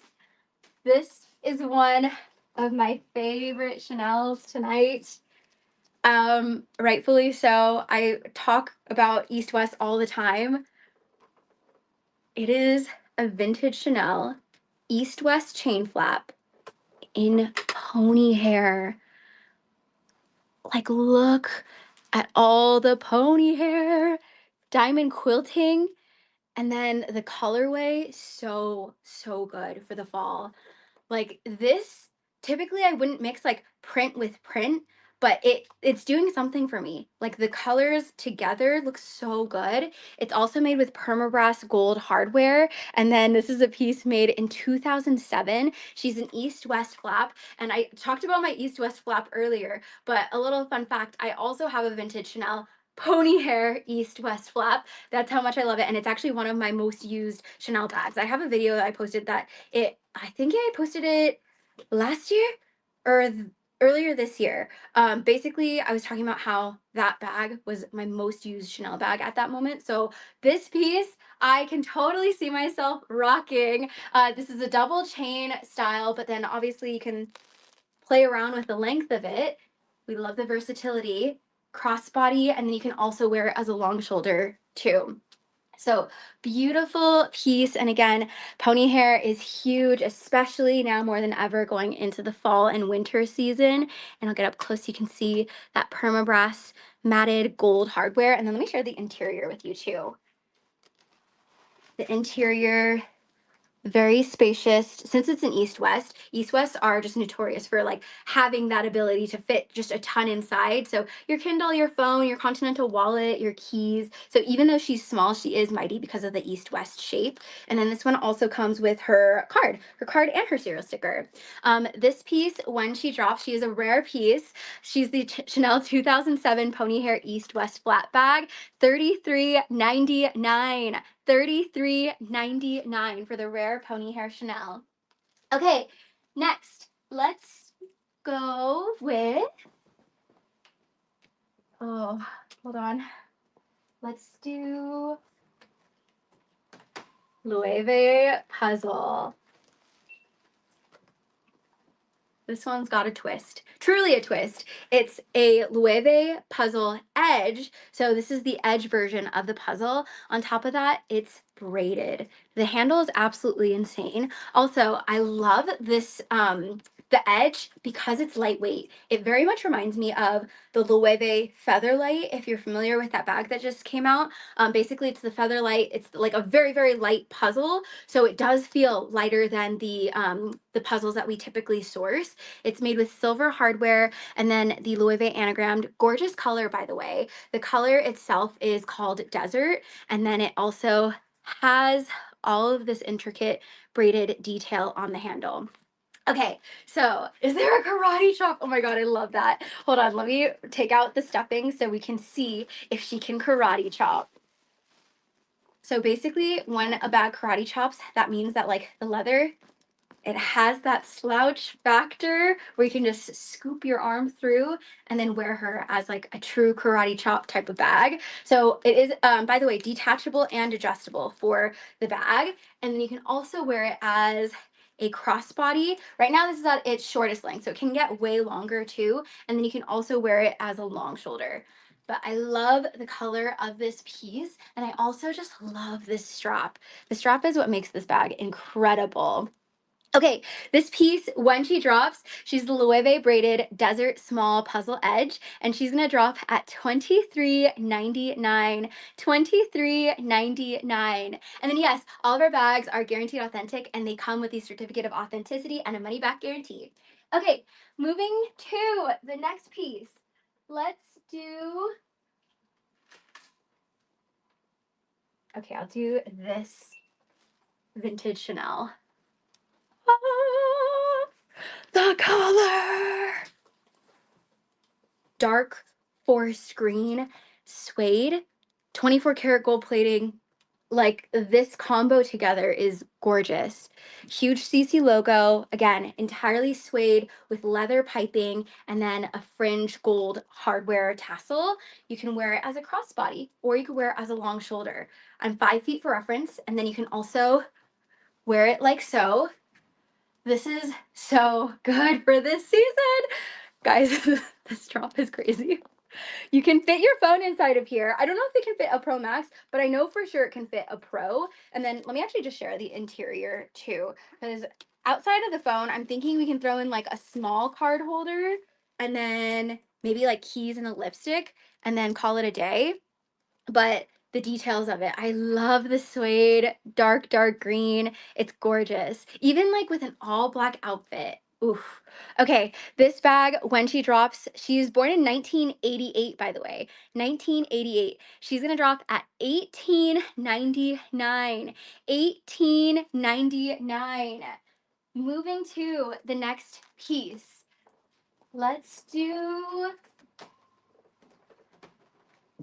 Speaker 1: This is one of my favorite Chanels tonight. Rightfully so. I talk about East West all the time. It is a vintage Chanel East West chain flap in pony hair. Like, look at all the pony hair, diamond quilting, and then the colorway, so, so good for the fall. Like this, typically I wouldn't mix like print with print, but it's doing something for me. Like the colors together look so good. It's also made with permabrass gold hardware. And then this is a piece made in 2007. She's an east-west flap. And I talked about my east-west flap earlier, but a little fun fact, I also have a vintage Chanel pony hair east-west flap. That's how much I love it. And it's actually one of my most used Chanel bags. I have a video that I posted that I think I posted it last year or earlier this year. Basically, I was talking about how that bag was my most used Chanel bag at that moment. So this piece, I can totally see myself rocking. This is a double chain style, but then obviously you can play around with the length of it. We love the versatility, crossbody, and then you can also wear it as a long shoulder too. So beautiful piece. And again, pony hair is huge, especially now more than ever going into the fall and winter season. And I'll get up close so you can see that permabrass matted gold hardware. And then let me share the interior with you too. The interior, Very spacious. Since it's an east-west, east-west are just notorious for like having that ability to fit just a ton inside. So your Kindle, your phone, your Continental wallet, your keys. So even though she's small, she is mighty because of the east-west shape. And then this one also comes with her card and her serial sticker. This piece, when she drops, she is a rare piece. She's the Chanel 2007 pony hair east-west flat bag, $33.99. $33.99 for the rare pony hair Chanel. Okay, next, let's go with, oh, hold on. Let's do Loewe puzzle. This one's got a twist, truly a twist. It's a Loewe puzzle edge. So this is the edge version of the puzzle. On top of that, it's braided. The handle is absolutely insane. Also, I love this, the edge because it's lightweight. It very much reminds me of the Loewe Featherlight, if you're familiar with that bag that just came out. Basically, it's the Featherlight. It's like a very, very light puzzle. So it does feel lighter than the puzzles that we typically source. It's made with silver hardware and then the Loewe anagrammed. Gorgeous color, by the way. The color itself is called Desert, and then it also has all of this intricate braided detail on the handle. Okay, so is there a karate chop? Oh my god, I love that. Hold on, let me take out the stuffing so we can see if she can karate chop. So basically, when a bag karate chops, that means that like the leather, it has that slouch factor where you can just scoop your arm through and then wear her as like a true karate chop type of bag. So it is, by the way, detachable and adjustable for the bag. And then you can also wear it as a crossbody. Right now, this is at its shortest length, so it can get way longer too. And then you can also wear it as a long shoulder. But I love the color of this piece, and I also just love this strap. The strap is what makes this bag incredible. Okay, this piece, when she drops, she's the Loewe braided desert small puzzle edge, and she's gonna drop at $23.99. $23.99. And then yes, all of our bags are guaranteed authentic, and they come with the certificate of authenticity and a money back guarantee. Okay, moving to the next piece. Let's do, okay, I'll do this vintage Chanel. Ah, the color. Dark forest green suede, 24 karat gold plating. Like this combo together is gorgeous. Huge CC logo, again, entirely suede with leather piping and then a fringe gold hardware tassel. You can wear it as a crossbody or you can wear it as a long shoulder. I'm 5 feet for reference, and then you can also wear it like so. This is so good for this season. Guys, this drop is crazy. You can fit your phone inside of here. I don't know if they can fit a Pro Max, but I know for sure it can fit a Pro. And then let me actually just share the interior too, because outside of the phone, I'm thinking we can throw in like a small card holder and then maybe like keys and a lipstick and then call it a day. But the details of it, I love the suede, dark, dark green. It's gorgeous. Even like with an all black outfit. Oof. Okay, this bag, when she drops, she's born in 1988, by the way. 1988. She's gonna drop at $18.99. $18.99. Moving to the next piece. Let's do, you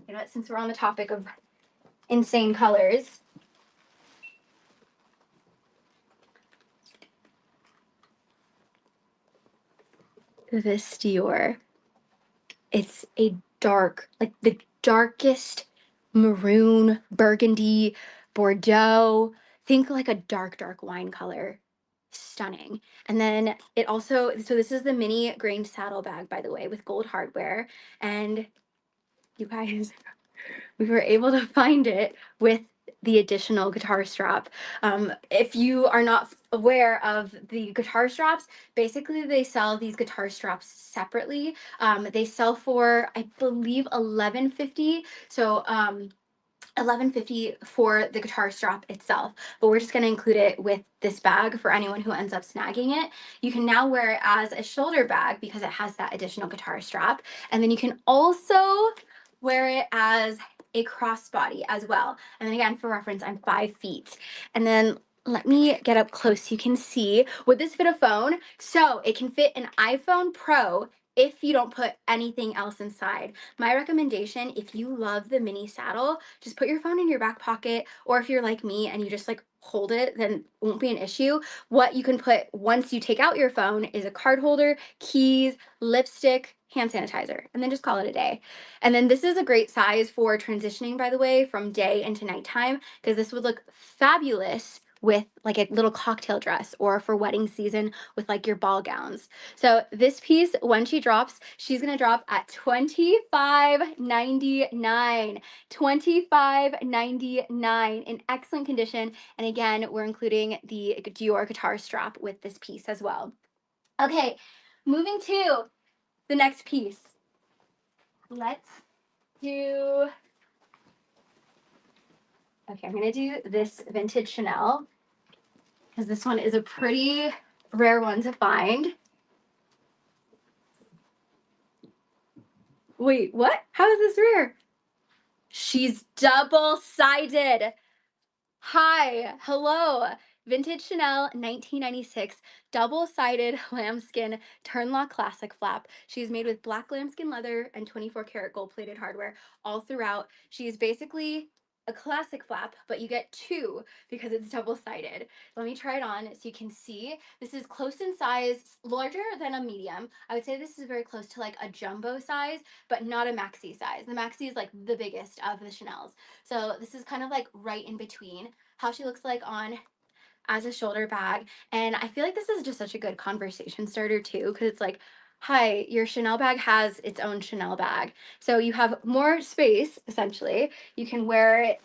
Speaker 1: know what, since we're on the topic of insane colors. This Dior. It's a dark, like the darkest maroon, burgundy, Bordeaux. Think like a dark, dark wine color. Stunning. And then it also, so this is the mini grain saddle bag, by the way, with gold hardware. And you guys, we were able to find it with the additional guitar strap. If you are not aware of the guitar straps, basically they sell these guitar straps separately. They sell for, I believe, $11.50. So $11.50 for the guitar strap itself, but we're just going to include it with this bag for anyone who ends up snagging it. You can now wear it as a shoulder bag because it has that additional guitar strap, and then you can also wear it as a crossbody as well. And then again, for reference, I'm 5 feet. And then let me get up close so you can see. Would this fit a phone? So it can fit an iPhone Pro if you don't put anything else inside. My recommendation, if you love the mini saddle, just put your phone in your back pocket, or if you're like me and you just like hold it, then it won't be an issue. What you can put once you take out your phone is a card holder, keys, lipstick, hand sanitizer, and then just call it a day. And then this is a great size for transitioning, by the way, from day into nighttime, because this would look fabulous with like a little cocktail dress or for wedding season with like your ball gowns. So this piece, when she drops, she's gonna drop at $25.99. $25.99 in excellent condition. And again, we're including the Dior guitar strap with this piece as well. Okay, moving to the next piece. Let's do, okay, I'm gonna do this vintage Chanel because this one is a pretty rare one to find. Wait, what? How is this rare? She's double-sided. Hi, hello. Vintage Chanel 1996 double-sided lambskin turnlock classic flap. She's made with black lambskin leather and 24 karat gold-plated hardware all throughout. She's basically a classic flap, but you get two because it's double-sided. Let me try it on so you can see. This is close in size, larger than a medium. I would say this is very close to like a jumbo size, but not a maxi size. The maxi is like the biggest of the Chanels. So this is kind of like right in between. How she looks like on as a shoulder bag. And I feel like this is just such a good conversation starter too, because it's like, hi, your Chanel bag has its own Chanel bag. So you have more space, essentially. You can wear it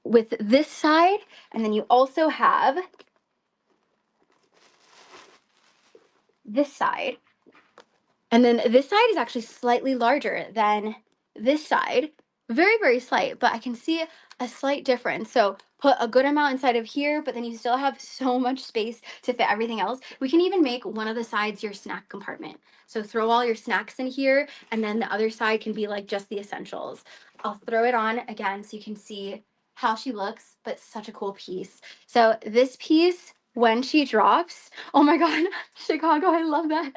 Speaker 1: with this side, and then you also have this side. And then this side is actually slightly larger than this side. Very, very slight, but I can see a slight difference. So put a good amount inside of here, but then you still have so much space to fit everything else. We can even make one of the sides your snack compartment. So throw all your snacks in here, and then the other side can be like just the essentials. I'll throw it on again so you can see how she looks, but such a cool piece. So this piece, when she drops, oh my God, Chicago, I love that.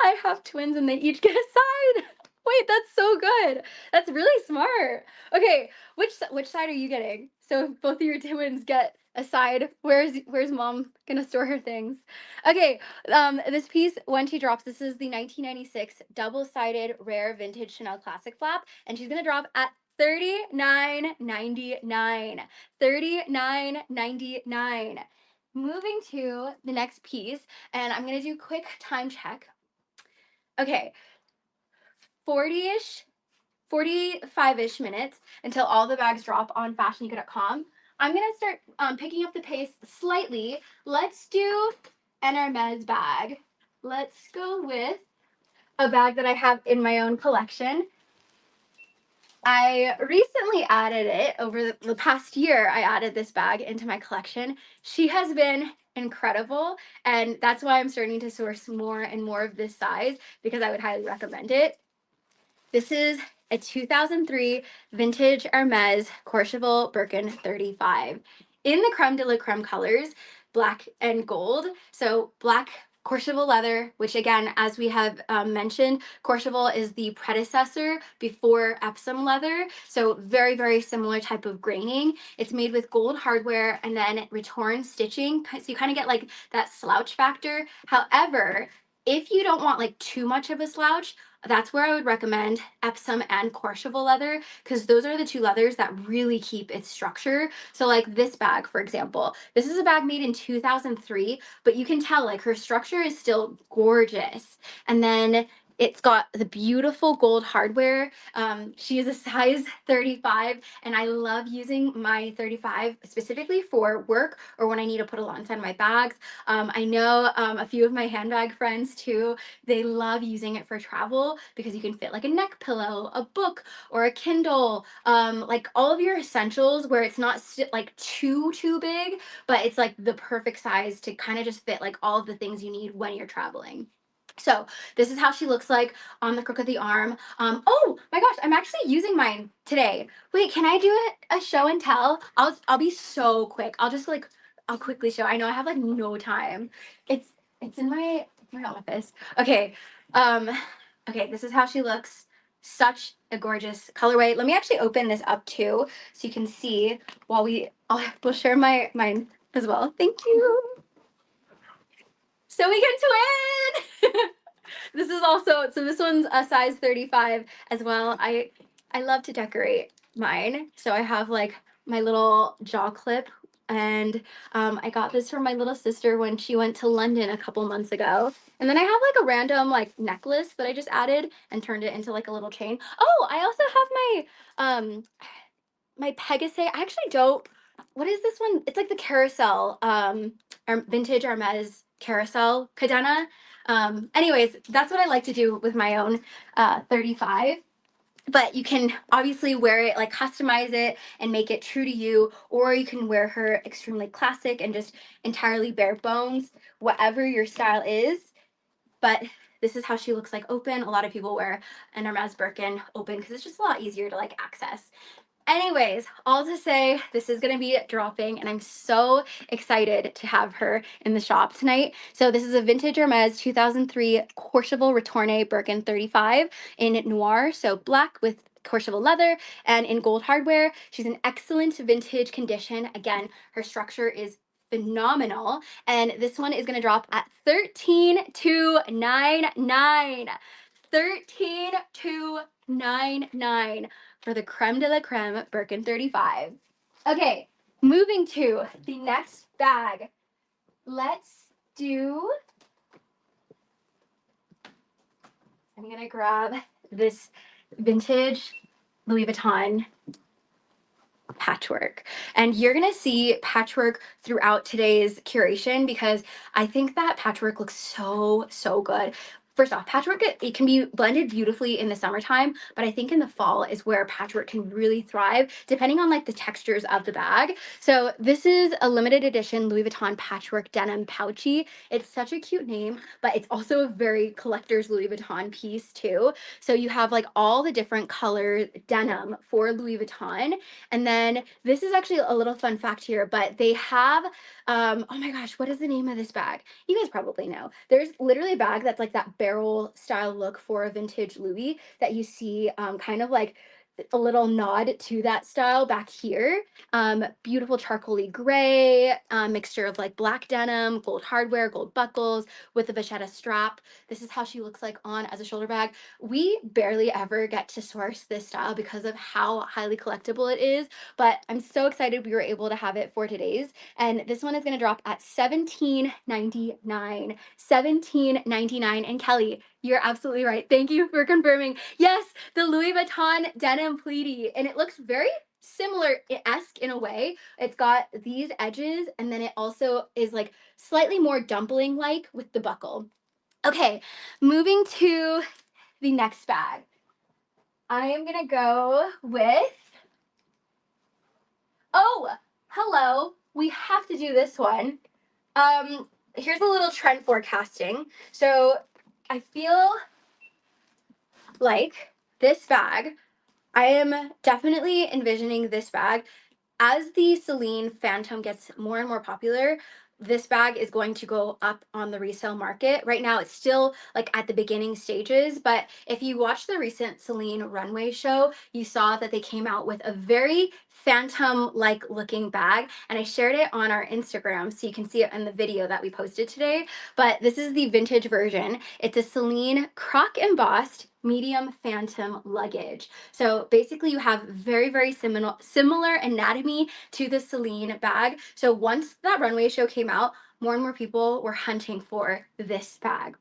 Speaker 1: I have twins and they each get a side. Wait, that's so good. That's really smart. Okay, which side are you getting? So if both of your twins get a side, where's mom gonna store her things? Okay, this piece, when she drops, this is the 1996 double-sided rare vintage Chanel classic flap, and she's gonna drop at $39.99. $39.99. Moving to the next piece, and I'm gonna do quick time check. Okay, 40-ish, 45-ish minutes until all the bags drop on FashionNica.com. I'm gonna start picking up the pace slightly. Let's do an Hermes bag. Let's go with a bag that I have in my own collection. I recently added it over the past year. I added this bag into my collection. She has been incredible, and that's why I'm starting to source more and more of this size, because I would highly recommend it. This is a 2003 vintage Hermes Courchevel Birkin 35 in the creme de la creme colors, black and gold. So black Courchevel leather, which again, as we have mentioned, Courchevel is the predecessor before Epsom leather. So very, very similar type of graining. It's made with gold hardware and then retorn stitching. So you kind of get like that slouch factor. However, if you don't want like too much of a slouch, that's where I would recommend Epsom and Courchevel leather, because those are the two leathers that really keep its structure. So like this bag, for example, this is a bag made in 2003, but you can tell like her structure is still gorgeous. And then It's got the beautiful gold hardware. She is a size 35, and I love using my 35 specifically for work or when I need to put a lot inside my bags. I know a few of my handbag friends too, they love using it for travel because you can fit like a neck pillow, a book, or a Kindle, like all of your essentials where it's not like too big, but it's like the perfect size to kind of just fit like all of the things you need when you're traveling. So this is how she looks like on the crook of the arm. Oh my gosh, I'm actually using mine today. Wait, can I do a show and tell? I'll be so quick. I'll quickly show. I know I have like no time. It's in my office. Okay. Um, okay, this is how she looks. Such a gorgeous colorway. Let me actually open this up too so you can see while we'll share mine as well. Thank you. So we can twin. This is also, so this one's a size 35 as well. I love to decorate mine. So I have like my little jaw clip, and I got this from my little sister when she went to London a couple months ago. And then I have like a random like necklace that I just added and turned it into like a little chain. Oh, I also have my Pegasus. I actually don't. What is this one? It's like the carousel, vintage Hermes carousel cadena. Anyways, that's what I like to do with my own 35. But you can obviously wear it, like customize it and make it true to you, or you can wear her extremely classic and just entirely bare bones, whatever your style is. But this is how she looks like open. A lot of people wear an Hermes Birkin open because it's just a lot easier to like access. Anyways, all to say, this is going to be dropping, and I'm so excited to have her in the shop tonight. So this is a vintage Hermes 2003 Courchevel Retourne Birkin 35 in noir, so black with Courchevel leather and in gold hardware. She's in excellent vintage condition. Again, her structure is phenomenal, and this one is going to drop at $13,299. $13,299 for the creme de la creme Birkin 35. Okay, moving to the next bag. Let's do, I'm gonna grab this vintage Louis Vuitton patchwork, and you're gonna see patchwork throughout today's curation because I think that patchwork looks so good. First off, patchwork, it can be blended beautifully in the summertime, but I think in the fall is where patchwork can really thrive depending on like the textures of the bag. So this is a limited edition Louis Vuitton patchwork denim pouchy. It's such a cute name, but it's also a very collector's Louis Vuitton piece too. So you have like all the different color denim for Louis Vuitton, and then this is actually a little fun fact here, but they have, oh my gosh, what is the name of this bag? You guys probably know. There's literally a bag that's like that barrel style look for a vintage Louis that you see kind of like a little nod to that style back here. Beautiful charcoaly gray, mixture of like black denim, gold hardware, gold buckles with a vachetta strap. This is how she looks like on as a shoulder bag. We barely ever get to source this style because of how highly collectible it is, but I'm so excited we were able to have it for today's. And this one is going to drop at $17.99. $17.99. And Kelly, you're absolutely right. Thank you for confirming. Yes, the Louis Vuitton denim pleaty, and it looks very similar-esque in a way. It's got these edges, and then it also is like slightly more dumpling-like with the buckle. Okay, moving to the next bag. I am gonna go with, oh, hello, we have to do this one. Here's a little trend forecasting. So I feel like this bag, I am definitely envisioning this bag as the Celine Phantom gets more and more popular. This bag is going to go up on the resale market. Right now, it's still like at the beginning stages, but if you watch the recent Celine runway show, you saw that they came out with a very Phantom-like looking bag, and I shared it on our Instagram so you can see it in the video that we posted today. But this is the vintage version. It's a Celine croc embossed medium Phantom luggage. So basically you have very similar anatomy to the Celine bag. So once that runway show came out, more and more people were hunting for this bag.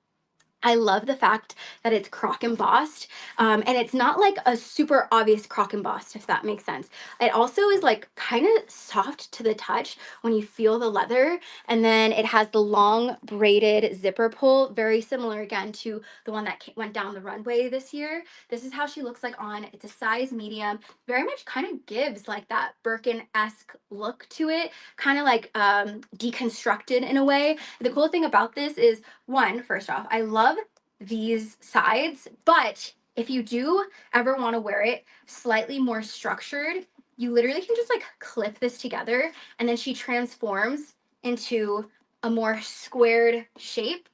Speaker 1: I love the fact that it's croc embossed, and it's not like a super obvious croc embossed, if that makes sense. It also is like kind of soft to the touch when you feel the leather, and then it has the long braided zipper pull, very similar again to the one that went down the runway this year. This is how she looks like on. It's a size medium, very much kind of gives like that Birkin-esque look to it, kind of like deconstructed in a way. The cool thing about this is, one, first off, I love these sides, but if you do ever want to wear it slightly more structured, you literally can just like clip this together, and then she transforms into a more squared shape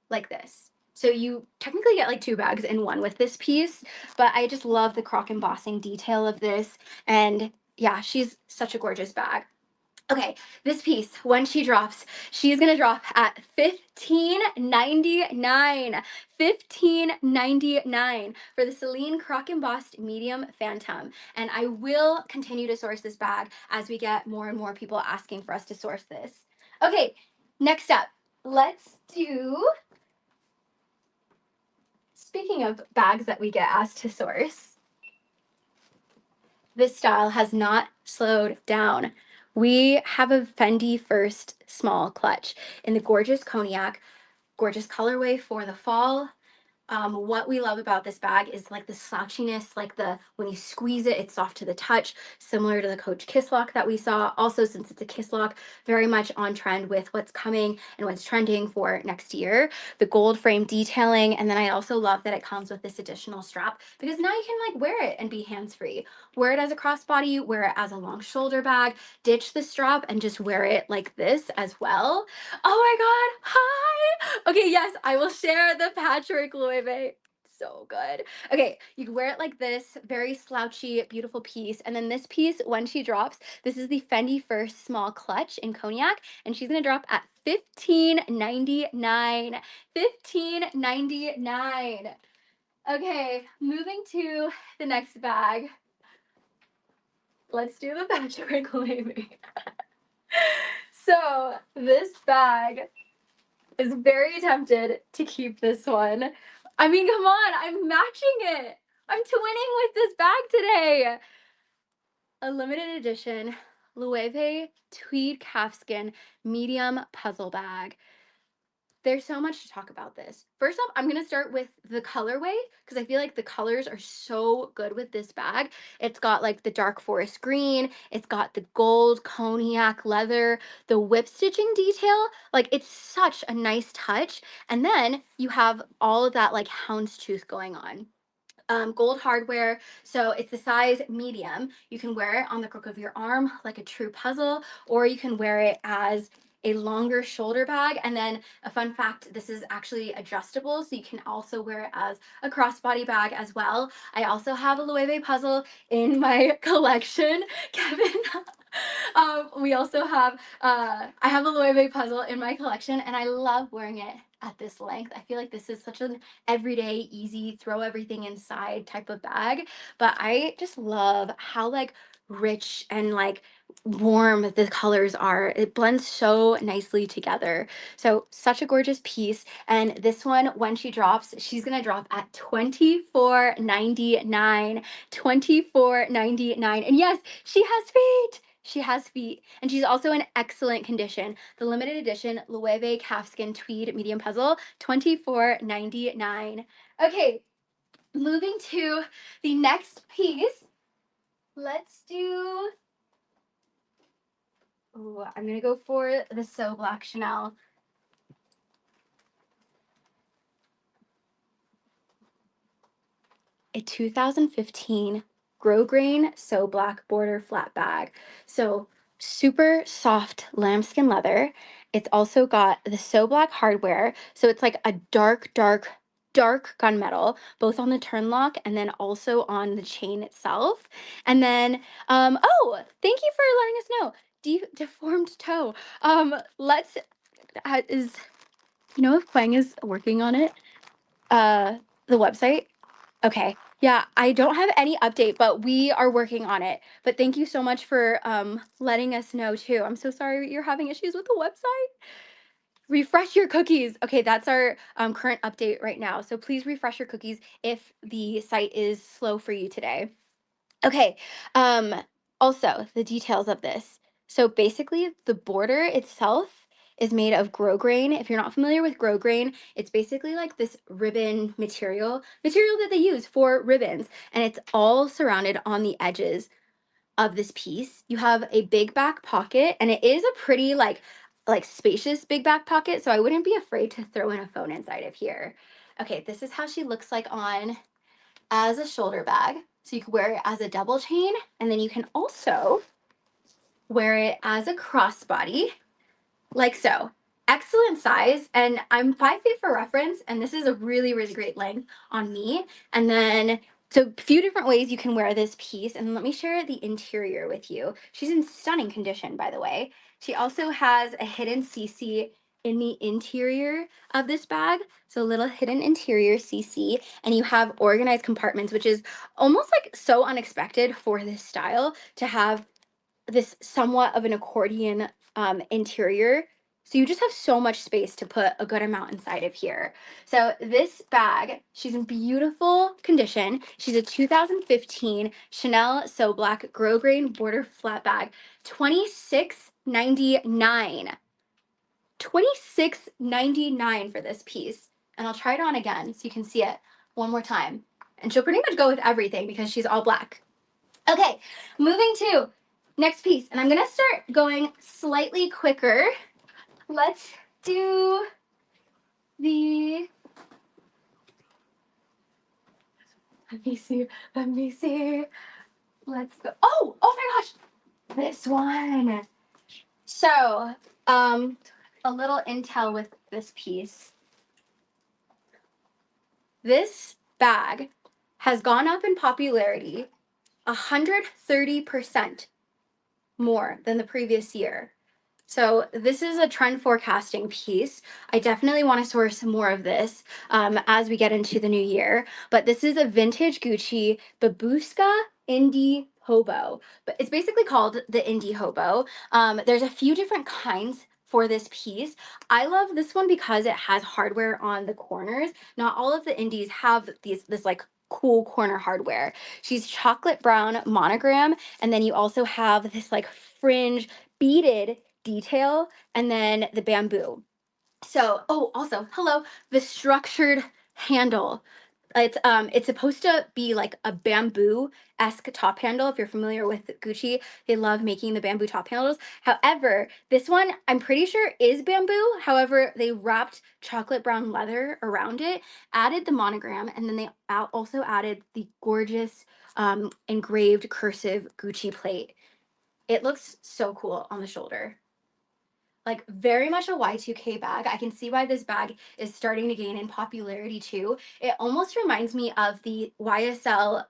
Speaker 1: like this. So you technically get like two bags in one with this piece, but I just love the croc embossing detail of this. And yeah, she's such a gorgeous bag. Okay, this piece, when she drops, she's gonna drop at $15.99. $15.99 for the Celine Croc Embossed Medium Phantom. And I will continue to source this bag as we get more and more people asking for us to source this. Okay, next up, let's do, speaking of bags that we get asked to source, this style has not slowed down. We have a Fendi First small clutch in the gorgeous cognac, gorgeous colorway for the fall. What we love about this bag is like the slouchiness, like the when you squeeze it, it's soft to the touch, similar to the Coach Kiss Lock that we saw. Also, since it's a Kiss Lock, very much on trend with what's coming and what's trending for next year. The gold frame detailing, and then I also love that it comes with this additional strap because now you can like wear it and be hands-free. Wear it as a crossbody, wear it as a long shoulder bag, ditch the strap and just wear it like this as well. Oh my God, hi! Okay, yes, I will share the patchwork Loewe. So good. Okay, you can wear it like this, very slouchy, beautiful piece. And then this piece, when she drops, this is the Fendi First small clutch in cognac, and she's gonna drop at $15.99. $15.99. Okay, moving to the next bag. Let's do the patchwork Loewe. So this bag is very tempted to keep this one. I mean, come on, I'm matching it. I'm twinning with this bag today. A limited edition Loewe tweed calfskin medium puzzle bag. There's so much to talk about this. First off, I'm going to start with the colorway because I feel like the colors are so good with this bag. It's got like the dark forest green, it's got the gold cognac leather, the whip stitching detail. Like it's such a nice touch. And then you have all of that like houndstooth going on. Gold hardware, so it's the size medium. You can wear it on the crook of your arm like a true puzzle, or you can wear it as a longer shoulder bag. And then a fun fact, this is actually adjustable, so you can also wear it as a crossbody bag as well. I also have a Loewe puzzle in my collection, Kevin. We also have, I have a Loewe puzzle in my collection, and I love wearing it at this length. I feel like this is such an everyday, easy, throw everything inside type of bag. But I just love how like rich and like warm the colors are. It blends so nicely together. So such a gorgeous piece. And this one, when she drops, she's gonna drop at $24.99. $24.99. And yes, she has feet. She has feet, and she's also in excellent condition. The limited edition Loewe calfskin tweed medium puzzle, $24.99. Okay, moving to the next piece. Let's do, ooh, I'm gonna go for the So Black Chanel. A 2015 grosgrain So Black border flat bag. So super soft lambskin leather. It's also got the So Black hardware. So it's like a dark, dark, dark gunmetal, both on the turn lock and then also on the chain itself. And then, oh, thank you for letting us know. Deformed toe. Let's, is, you know if Quang is working on it? The website? Okay. Yeah, I don't have any update, but we are working on it. But thank you so much for letting us know too. I'm so sorry you're having issues with the website. Refresh your cookies. Okay, that's our current update right now. So please refresh your cookies if the site is slow for you today. Okay. Um, Also, the details of this. So basically, the border itself is made of grosgrain. If you're not familiar with grosgrain, it's basically like this ribbon material that they use for ribbons, and it's all surrounded on the edges of this piece. You have a big back pocket, and it is a pretty like spacious big back pocket, so I wouldn't be afraid to throw in a phone inside of here. Okay, this is how she looks like on as a shoulder bag. So you can wear it as a double chain, and then you can also wear it as a crossbody, like so. Excellent size, and I'm 5 feet for reference, and this is a really, really great length on me. And then, so a few different ways you can wear this piece, and let me share the interior with you. She's in stunning condition, by the way. She also has a hidden CC in the interior of this bag, so a little hidden interior CC, and you have organized compartments, which is almost like so unexpected for this style to have this somewhat of an accordion interior. So you just have so much space to put a good amount inside of here. So this bag, she's in beautiful condition. She's a 2015 Chanel So Black grosgrain border flat bag, $26.99. $26.99 for this piece. And I'll try it on again so you can see it one more time. And she'll pretty much go with everything because she's all black. Okay, moving to next piece, and I'm gonna start going slightly quicker. Let's do the, let me see. Let's go, oh my gosh, this one. So, a little intel with this piece. This bag has gone up in popularity 130% more than the previous year. So this is a trend forecasting piece. I definitely want to source more of this as we get into the new year. But this is a vintage Gucci Babushka Indie Hobo. But it's basically called the Indie Hobo. There's a few different kinds for this piece. I love this one because it has hardware on the corners. Not all of the indies have this like cool corner hardware. She's chocolate brown monogram, and then you also have this like fringe beaded detail, and then the bamboo. So, oh, also, hello, the structured handle. It's supposed to be like a bamboo-esque top handle. If you're familiar with Gucci, they love making the bamboo top handles. However, this one I'm pretty sure is bamboo. However, they wrapped chocolate brown leather around it, added the monogram, and then they also added the gorgeous engraved cursive Gucci plate. It looks so cool on the shoulder. Like very much a Y2K bag. I can see why this bag is starting to gain in popularity too. It almost reminds me of the YSL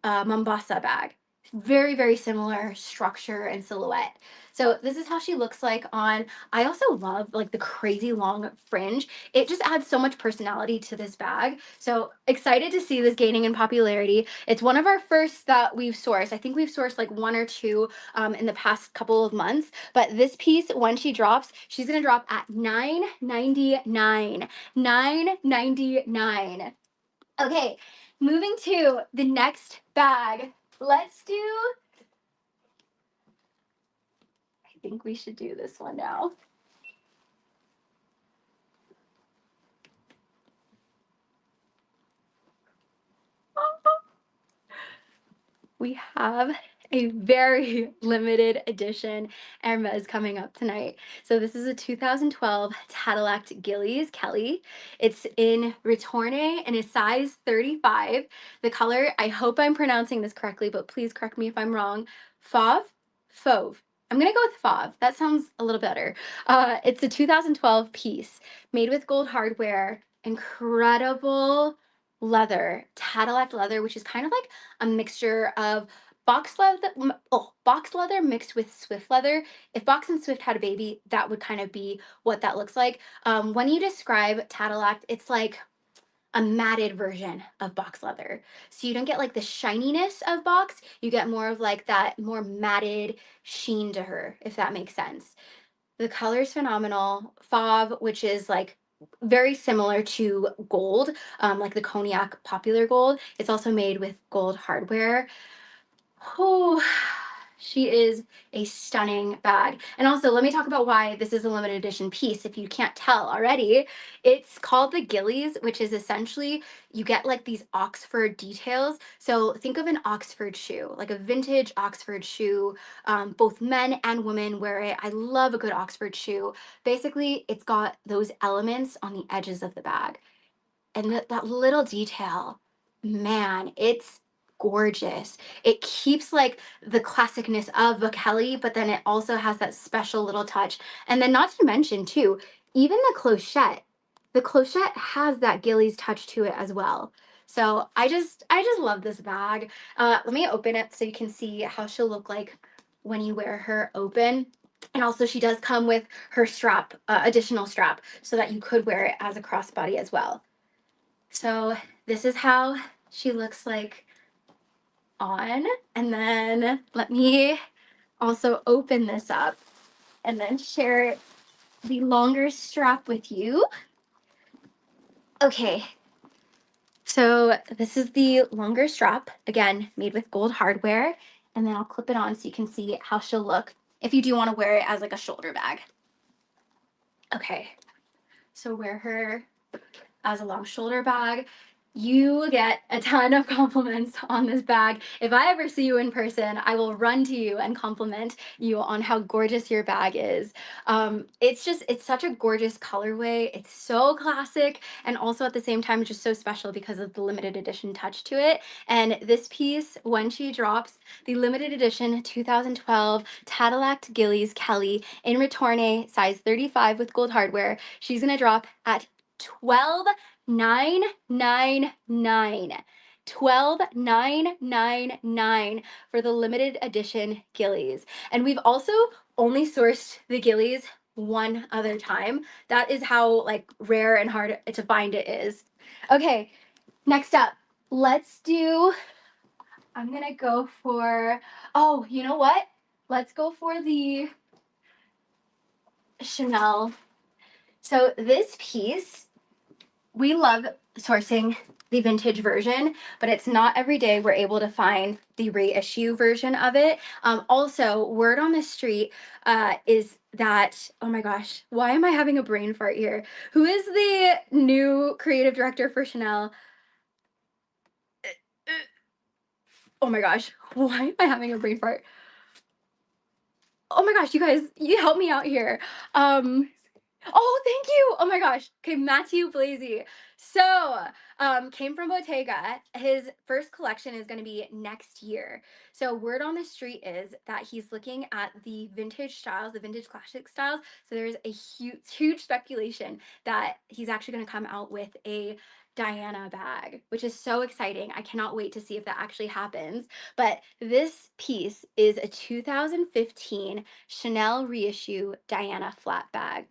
Speaker 1: Mombasa bag. Very, very similar structure and silhouette. So this is how she looks like on. I also love like the crazy long fringe. It just adds so much personality to this bag. So excited to see this gaining in popularity. It's one of our first that we've sourced. I think we've sourced like one or two in the past couple of months. But this piece, when she drops, she's gonna drop at $9.99. $9.99. Okay, moving to the next bag. Let's do, I think we should do this one now. We have a very limited edition Hermes coming up tonight. So this is a 2012 Cadillac Ghillies Kelly. It's in Retourne and is size 35. The color, I hope I'm pronouncing this correctly, but please correct me if I'm wrong. Fauve. I'm gonna go with fauve. That sounds a little better. It's a 2012 piece made with gold hardware, incredible leather, Cadillac leather, which is kind of like a mixture of box leather mixed with Swift leather. If Box and Swift had a baby, that would kind of be what that looks like. When you describe Cadillac, it's like a matted version of box leather. So you don't get like the shininess of box, you get more of like that more matted sheen to her, if that makes sense. The color's phenomenal. Fauve, which is like very similar to gold, like the cognac popular gold. It's also made with gold hardware. Oh, she is a stunning bag. And also, let me talk about why this is a limited edition piece. If you can't tell already, it's called the Ghillies, which is essentially you get like these Oxford details. So think of an Oxford shoe, like a vintage Oxford shoe. Both men and women wear it. I love a good Oxford shoe. Basically, it's got those elements on the edges of the bag. And that little detail, man, it's gorgeous. It keeps like the classicness of a Kelly, but then it also has that special little touch. And then not to mention too, even the clochette has that Ghillies touch to it as well. So I just love this bag. Let me open it so you can see how she'll look like when you wear her open. And also she does come with her strap, additional strap, so that you could wear it as a crossbody as well. So this is how she looks like on. And then let me also open this up and then share the longer strap with you. Okay, so this is the longer strap, again, made with gold hardware. And then I'll clip it on so you can see how she'll look if you do want to wear it as like a shoulder bag. Okay, so wear her as a long shoulder bag. You get a ton of compliments on this bag. If I ever see you in person, I will run to you and compliment you on how gorgeous your bag is. It's such a gorgeous colorway. It's so classic, and also at the same time, just so special because of the limited edition touch to it. And this piece, when she drops, the limited edition 2012 Tadillac Ghillies Kelly in Retourne, size 35 with gold hardware, she's gonna drop at 12,999. 12,999 for the limited edition Ghillies. And we've also only sourced the Ghillies one other time. That is how like rare and hard to find it is. Okay, next up, I'm gonna go for, oh, you know what? Let's go for the Chanel. So this piece, we love sourcing the vintage version, but it's not every day we're able to find the reissue version of it. Also, word on the street is that, oh my gosh, why am I having a brain fart here? Who is the new creative director for Chanel? Oh my gosh, why am I having a brain fart? Oh my gosh, you guys, you help me out here. Oh, thank you. Oh my gosh. Okay, Matthew Blazy. So, came from Bottega. His first collection is going to be next year. So, word on the street is that he's looking at the vintage styles, the vintage classic styles. So, there's a huge speculation that he's actually going to come out with a Diana bag, which is so exciting. I cannot wait to see if that actually happens. But this piece is a 2015 Chanel reissue Diana flat bag.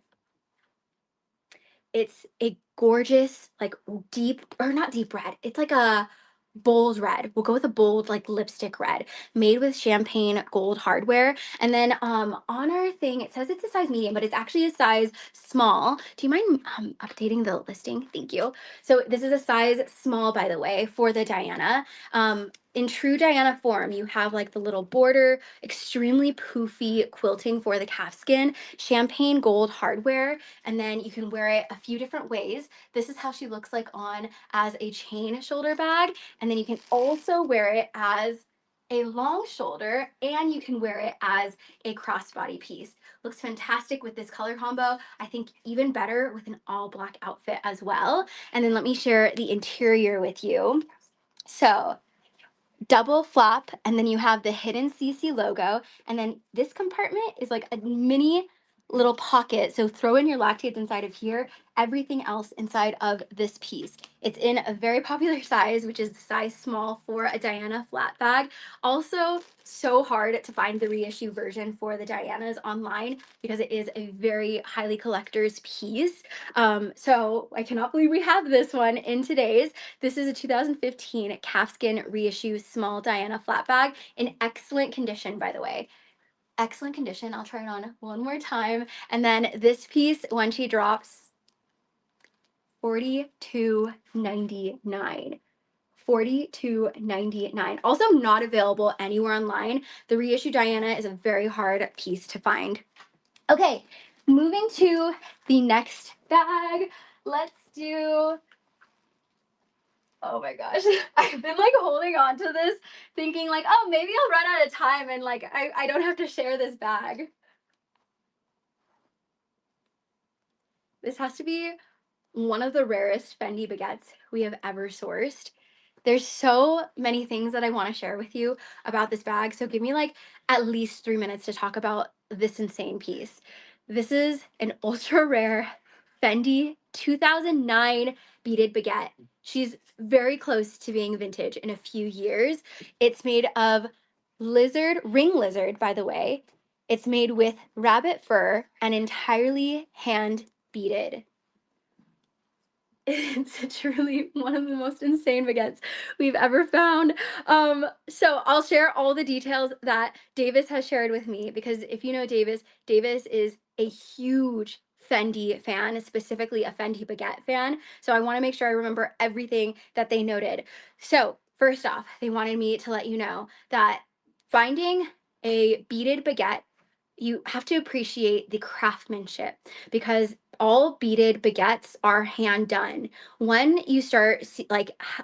Speaker 1: It's a gorgeous, like deep, or not deep red. It's like a bold red. We'll go with a bold, like lipstick red, made with champagne gold hardware. And then on our thing, it says it's a size medium, but it's actually a size small. Do you mind updating the listing? Thank you. So this is a size small, by the way, for the Diana. In true Diana form, you have like the little border, extremely poofy quilting for the calfskin, champagne gold hardware, and then you can wear it a few different ways. This is how she looks like on as a chain shoulder bag, and then you can also wear it as a long shoulder, and you can wear it as a crossbody piece. Looks fantastic with this color combo. I think even better with an all black outfit as well. And then let me share the interior with you. So double flap, and then you have the hidden CC logo, and then this compartment is like a mini little pocket, so throw in your lactates inside of here, everything else inside of this piece. It's in a very popular size, which is the size small for a Diana flat bag. Also, so hard to find the reissue version for the Dianas online because it is a very highly collector's piece. So I cannot believe we have this one in today's. This is a 2015 calfskin reissue small Diana flat bag in excellent condition, by the way. excellent condition. I'll try it on one more time. And then this piece, when she drops, $42.99. $42.99. Also not available anywhere online. The reissue Diana is a very hard piece to find. Okay, moving to the next bag. Let's do, oh my gosh, I've been like holding on to this, thinking like, oh, maybe I'll run out of time and like I don't have to share this bag. This has to be one of the rarest Fendi baguettes we have ever sourced. There's so many things that I want to share with you about this bag, so give me like at least 3 minutes to talk about this insane piece. This is an ultra rare Fendi 2009 beaded baguette. She's very close to being vintage in a few years. It's made of ring lizard, by the way. It's made with rabbit fur and entirely hand beaded. It's truly one of the most insane baguettes we've ever found. So I'll share all the details that Davis has shared with me, because if you know Davis, Davis is a huge Fendi fan, specifically a Fendi baguette fan. So I want to make sure I remember everything that they noted. So first off, they wanted me to let you know that finding a beaded baguette, you have to appreciate the craftsmanship, because all beaded baguettes are hand done. When you start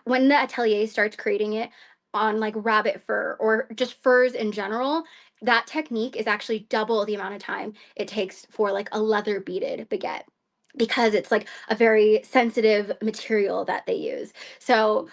Speaker 1: when the atelier starts creating it on like rabbit fur or just furs in general, that technique is actually double the amount of time it takes for like a leather beaded baguette, because it's like a very sensitive material that they use. So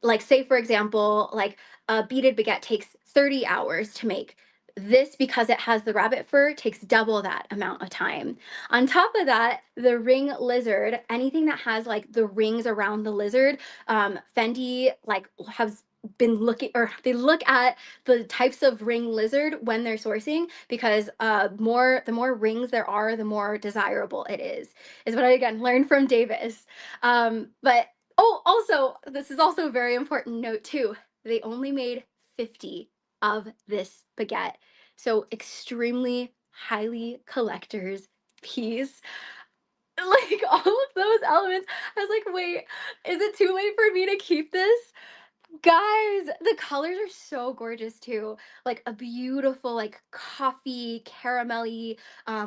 Speaker 1: like say for example, like a beaded baguette takes 30 hours to make. This, because it has the rabbit fur, takes double that amount of time. On top of that, the ring lizard, anything that has like the rings around the lizard, Fendi like has been looking, or they look at the types of ring lizard when they're sourcing, because the more rings there are, the more desirable it is what I again learned from Davis. But oh, also, this is also a very important note too. They only made 50 of this baguette. So extremely highly collector's piece. Like all of those elements, I was like, wait, is it too late for me to keep this? Guys, the colors are so gorgeous too. Like a beautiful, like coffee, caramelly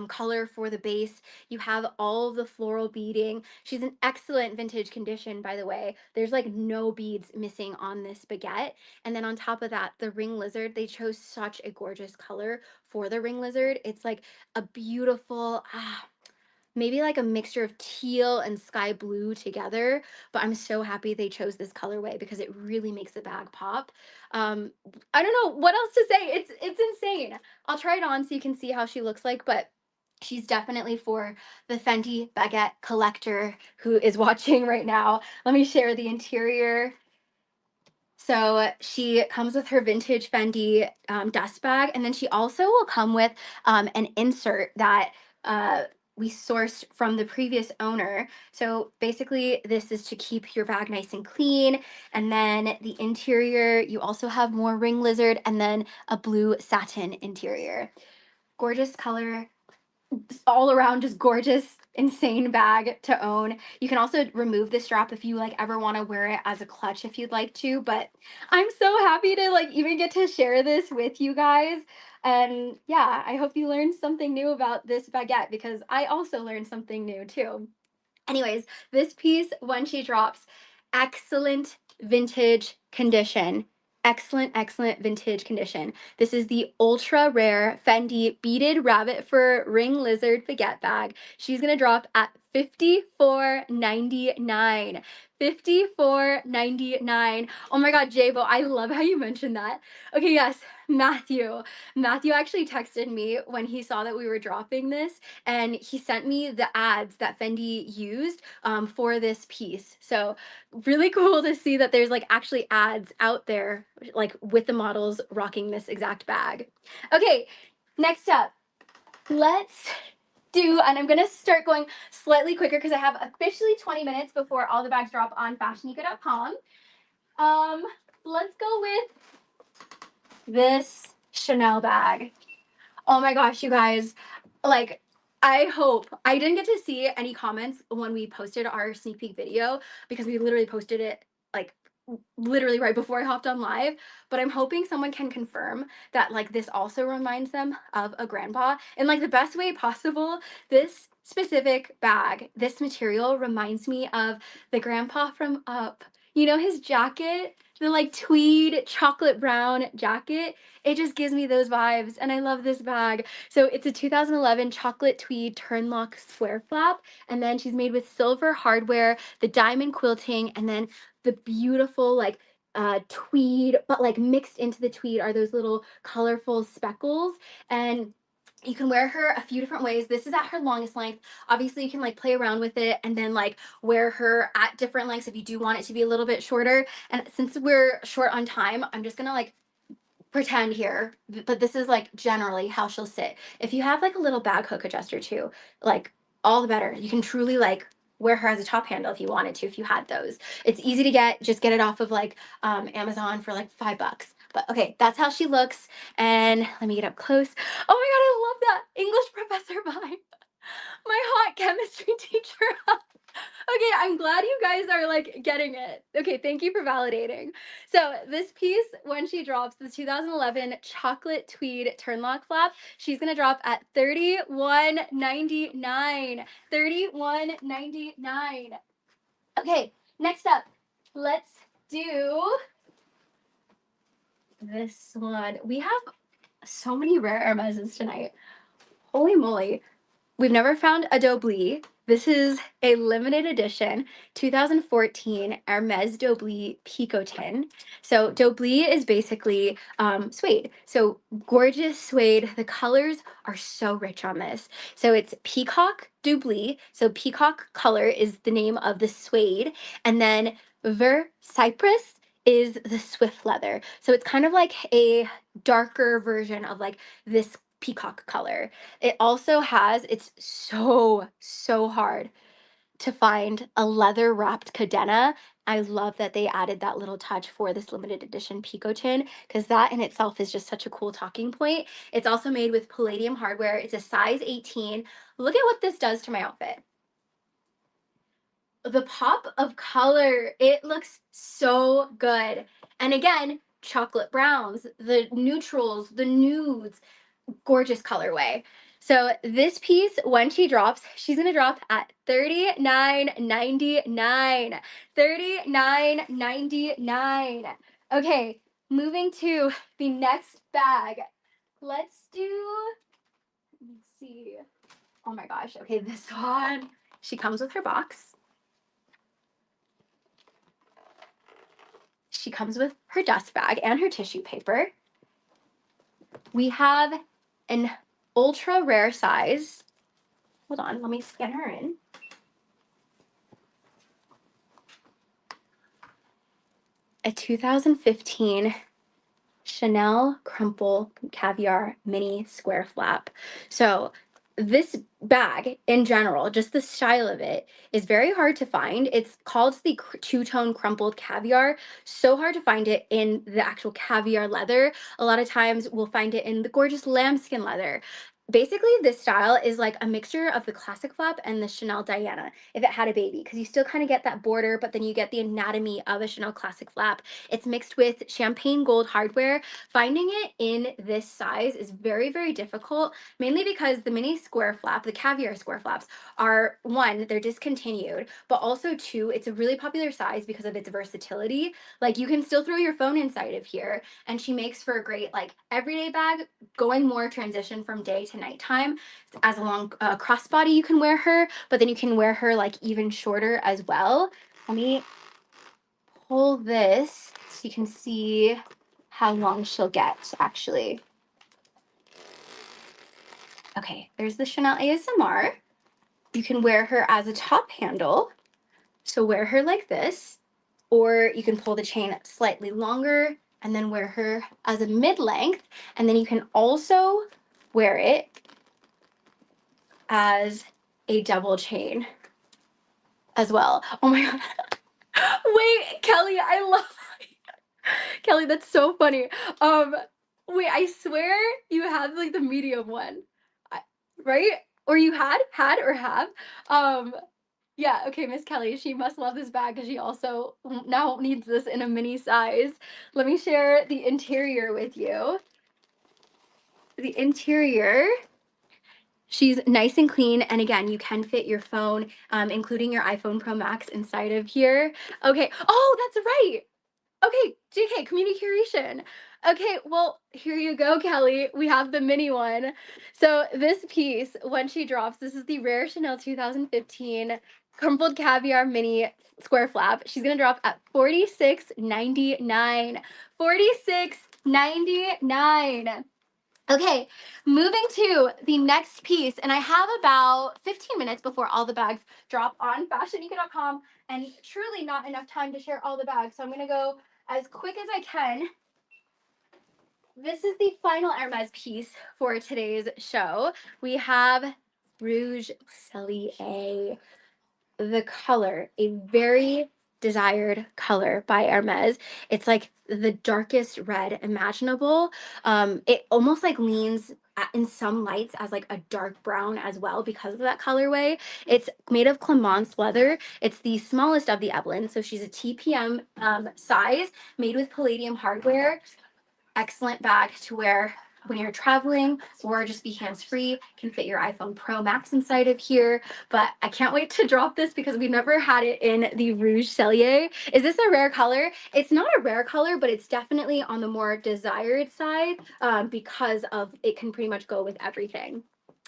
Speaker 1: color for the base. You have all of the floral beading. She's in excellent vintage condition, by the way. There's like no beads missing on this baguette. And then on top of that, the ring lizard, they chose such a gorgeous color for the ring lizard. It's like a beautiful, maybe like a mixture of teal and sky blue together, but I'm so happy they chose this colorway because it really makes the bag pop. I don't know what else to say. It's insane. I'll try it on so you can see how she looks like, but she's definitely for the Fenty baguette collector who is watching right now. Let me share the interior. So she comes with her vintage Fendi dust bag, and then she also will come with an insert that we sourced from the previous owner. So basically, this is to keep your bag nice and clean. And then the interior, you also have more ring lizard and then a blue satin interior. Gorgeous color, all around just gorgeous, insane bag to own. You can also remove the strap if you like ever want to wear it as a clutch if you'd like to, but I'm so happy to like even get to share this with you guys. And yeah, I hope you learned something new about this baguette, because I also learned something new too. Anyways, this piece, when she drops, excellent vintage condition. Excellent vintage condition. This is the ultra rare Fendi beaded rabbit fur ring lizard baguette bag. She's gonna drop at $54.99. $54.99. Oh my god, Jabo, I love how you mentioned that. Okay, yes, Matthew. Matthew actually texted me when he saw that we were dropping this, and he sent me the ads that Fendi used for this piece. So really cool to see that there's like actually ads out there like with the models rocking this exact bag. Okay, next up, let's do, and I'm gonna start going slightly quicker because I have officially 20 minutes before all the bags drop on FashionNica.com. Let's go with this Chanel bag. Oh my gosh, you guys. Like, I hope I didn't get to see any comments when we posted our sneak peek video because we literally posted it like literally right before I hopped on live. But I'm hoping someone can confirm that like this also reminds them of a grandpa in like the best way possible. This specific bag, this material reminds me of the grandpa from Up. You know his jacket, the like tweed chocolate brown jacket. It just gives me those vibes, and I love this bag. So it's a 2011 chocolate tweed turnlock square flap, and then she's made with silver hardware, the diamond quilting, and then the beautiful like tweed, but like mixed into the tweed are those little colorful speckles. And you can wear her a few different ways. This is at her longest length. Obviously, you can like play around with it and then like wear her at different lengths if you do want it to be a little bit shorter. And since we're short on time, I'm just gonna like pretend here, but this is like generally how she'll sit. If you have like a little bag hook adjuster too, like all the better. You can truly like wear her as a top handle if you wanted to, if you had those. It's easy to get, just get it off of like Amazon for like $5. But okay, that's how she looks. And let me get up close. Oh my God, I love that English professor vibe. My hot chemistry teacher. Okay, I'm glad you guys are like getting it. Okay, thank you for validating. So this piece, when she drops the 2011 chocolate tweed turnlock flap, she's gonna drop at $31.99. $31.99. Okay, next up, let's do this one. We have so many rare Hermeses tonight. Holy moly. We've never found a Doblie. This is a limited edition 2014 Hermes Doblie Picotin. So Doblie is basically suede. So gorgeous suede. The colors are so rich on this. So it's peacock Doblie. So peacock color is the name of the suede. And then Ver Cypress is the swift leather. So it's kind of like a darker version of like this peacock color. It also has, it's so hard to find a leather wrapped cadena. I love that they added that little touch for this limited edition Picotin because that in itself is just such a cool talking point. It's also made with palladium hardware. It's a size 18. Look at what this does to my outfit. The pop of color, it looks so good. And again, chocolate browns, the neutrals, the nudes, gorgeous colorway. So this piece, when she drops, she's gonna drop at $39.99. $39.99. Okay, moving to the next bag. Let's see. Oh my gosh. Okay, this one. She comes with her box. She comes with her dust bag and her tissue paper. We have an ultra rare size. Hold on, let me scan her in. A 2015 Chanel Crumple Caviar Mini Square Flap. So this bag in general, just the style of it, is very hard to find. It's called the two-tone crumpled caviar. So hard to find it in the actual caviar leather. A lot of times we'll find it in the gorgeous lambskin leather. Basically, this style is like a mixture of the classic flap and the Chanel Diana if it had a baby, because you still kind of get that border, but then you get the anatomy of a Chanel classic flap. It's mixed with champagne gold hardware. Finding it in this size is very difficult, mainly because the mini square flap, the caviar square flaps, are one, they're discontinued, but also two, it's a really popular size because of its versatility. Like you can still throw your phone inside of here, and she makes for a great like everyday bag, going more transition from day to nighttime. As a long crossbody you can wear her, but then you can wear her like even shorter as well. Let me pull this so you can see how long she'll get actually. Okay, there's the Chanel ASMR. You can wear her as a top handle. So wear her like this, or you can pull the chain slightly longer and then wear her as a mid-length. And then you can also wear it as a double chain as well. Oh my God. Wait, Kelly, I love Kelly, that's so funny. Wait, I swear you have like the medium one. I, right? Or you had or have? Um, yeah, okay, Miss Kelly, she must love this bag because she also now needs this in a mini size. Let me share the interior with you. The interior, she's nice and clean, and again, you can fit your phone, including your iPhone Pro Max inside of here. Okay, oh, that's right. Okay, JK, communication. Okay, well, here you go, Kelly. We have the mini one. So this piece, when she drops, this is the rare Chanel 2015 crumpled caviar mini square flap. She's gonna drop at $46.99. $46.99. Okay, moving to the next piece, and I have about 15 minutes before all the bags drop on FashionNica.com, and truly not enough time to share all the bags, so I'm gonna go as quick as I can. This is the final Hermes piece for today's show. We have Rouge Cellier. The color, a very desired color by Hermes. It's like the darkest red imaginable. It almost like leans in some lights as like a dark brown as well because of that colorway. It's made of Clemence leather. It's the smallest of the Evelyn, so she's a TPM size, made with palladium hardware. Excellent bag to wear when you're traveling or just be hands-free. Can fit your iPhone Pro Max inside of here. But I can't wait to drop this because we've never had it in the Rouge Cellier. Is this a rare color? It's not a rare color, but it's definitely on the more desired side because of it can pretty much go with everything.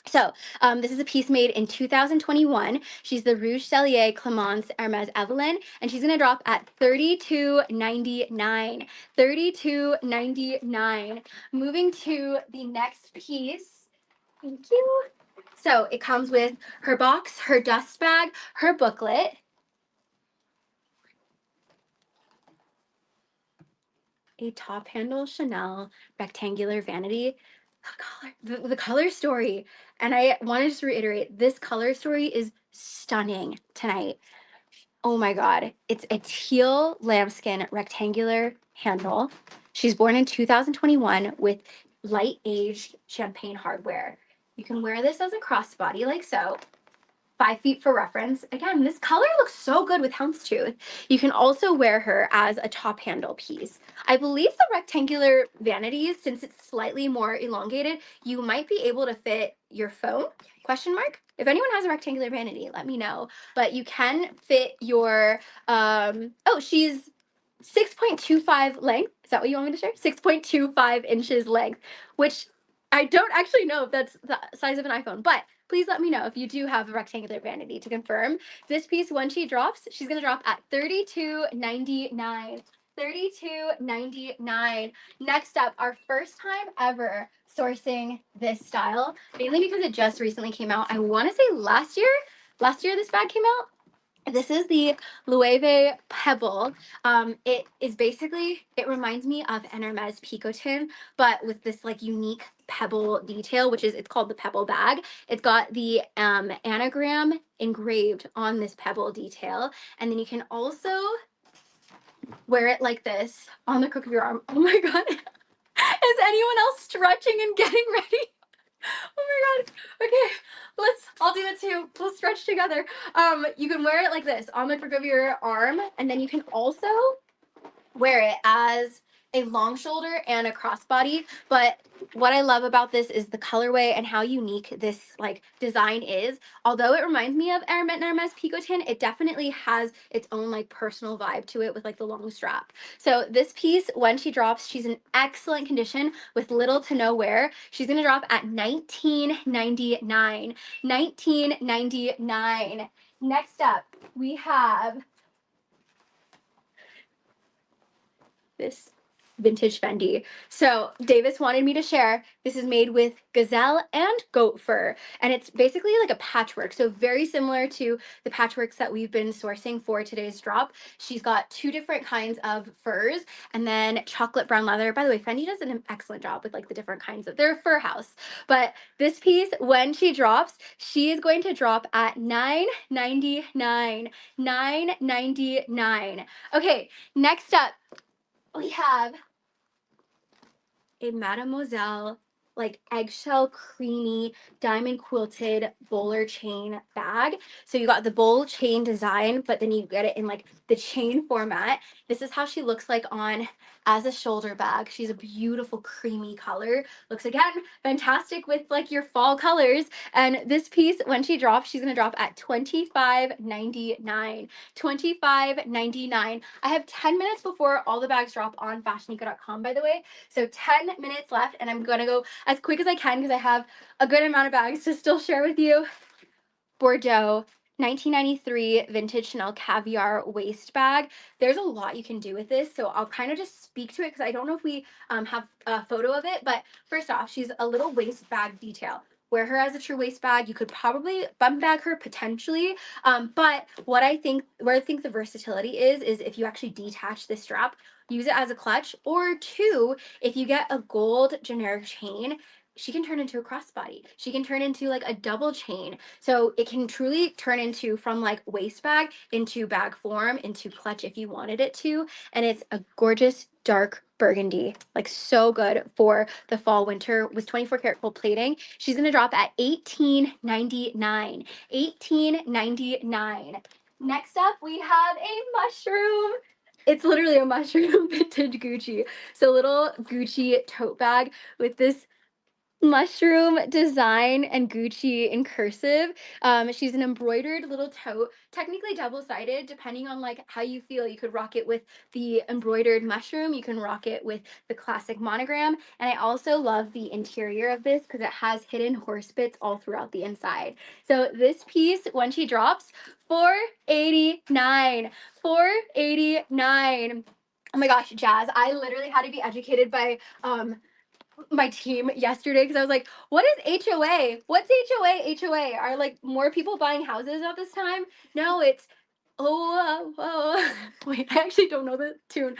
Speaker 1: So this is a piece made in 2021. She's the Rouge Cellier Clemence Hermes Evelyn, and she's gonna drop at $32.99. $32.99. Moving to the next piece. Thank you. So it comes with her box, her dust bag, her booklet. A top handle Chanel rectangular vanity. The color story, and I want to just reiterate, this color story is stunning tonight. Oh my god, it's a teal lambskin rectangular handle. She's born in 2021 with light aged champagne hardware. You can wear this as a crossbody like so. 5 feet for reference. Again, this color looks so good with houndstooth. You can also wear her as a top handle piece. I believe the rectangular vanities, since it's slightly more elongated, you might be able to fit your phone, question mark. If anyone has a rectangular vanity, let me know. But you can fit your, oh, she's 6.25 length. Is that what you want me to share? 6.25 inches length, which I don't actually know if that's the size of an iPhone, but please let me know if you do have a rectangular vanity to confirm. This piece, when she drops, she's gonna drop at $32.99. $32.99. Next up, our first time ever sourcing this style, mainly because it just recently came out. I want to say last year this bag came out. This is the Loewe Pebble. It is basically, it reminds me of an Hermes Picotin, but with this like unique pebble detail, which is, it's called the pebble bag. It's got the anagram engraved on this pebble detail. And then you can also wear it like this on the crook of your arm. Oh my God. Is anyone else stretching and getting ready? Oh my god. Okay, I'll do it too. We'll stretch together. You can wear it like this on the crook of your arm, and then you can also wear it as a long shoulder and a crossbody. But what I love about this is the colorway and how unique this like design is. Although it reminds me of Hermes Picotin, it definitely has its own like personal vibe to it with like the long strap. So this piece, when she drops, she's in excellent condition with little to no wear. She's gonna drop at $19.99. $19.99. Next up, we have this vintage Fendi. So Davis wanted me to share. This is made with gazelle and goat fur, and it's basically like a patchwork. So very similar to the patchworks that we've been sourcing for today's drop. She's got 2 different kinds of furs and then chocolate brown leather. By the way, Fendi does an excellent job with like the different kinds of, they're a fur house. But this piece, when she drops, she is going to drop at $9.99. $9.99. Okay, next up, we have a Mademoiselle like eggshell creamy diamond quilted bowler chain bag. So you got the bowl chain design, but then you get it in like the chain format. This is how she looks like on as a shoulder bag. She's a beautiful creamy color. Looks again fantastic with like your fall colors. And this piece, when she drops, she's gonna drop at $25.99. $25.99. I have 10 minutes before all the bags drop on FashionNica.com, by the way. So 10 minutes left, and I'm gonna go as quick as I can because I have a good amount of bags to still share with you. Bordeaux 1993 vintage Chanel caviar waist bag. There's a lot you can do with this, so I'll kind of just speak to it because I don't know if we have a photo of it. But first off, she's a little waist bag detail. Wear her as a true waist bag. You could probably bum bag her potentially, but where I think the versatility is if you actually detach the strap, use it as a clutch, or two, if you get a gold generic chain, she can turn into a crossbody. She can turn into like a double chain. So it can truly turn into from like waist bag into bag form, into clutch if you wanted it to. And it's a gorgeous dark burgundy, like so good for the fall winter with 24 karat gold plating. She's gonna drop at $18.99. $18.99. Next up, we have a mushroom. It's literally a mushroom vintage Gucci. So little Gucci tote bag with this mushroom design and Gucci in cursive. She's an embroidered little tote, technically double-sided, depending on like how you feel. You could rock it with the embroidered mushroom, you can rock it with the classic monogram, and I also love the interior of this because it has hidden horse bits all throughout the inside. So this piece, when she drops, $489. $489. Oh my gosh, Jazz, I literally had to be educated by my team yesterday because I was like, what is HOA? What's HOA? HOA? Are like more people buying houses at this time? No, it's oh, wait, I actually don't know the tune.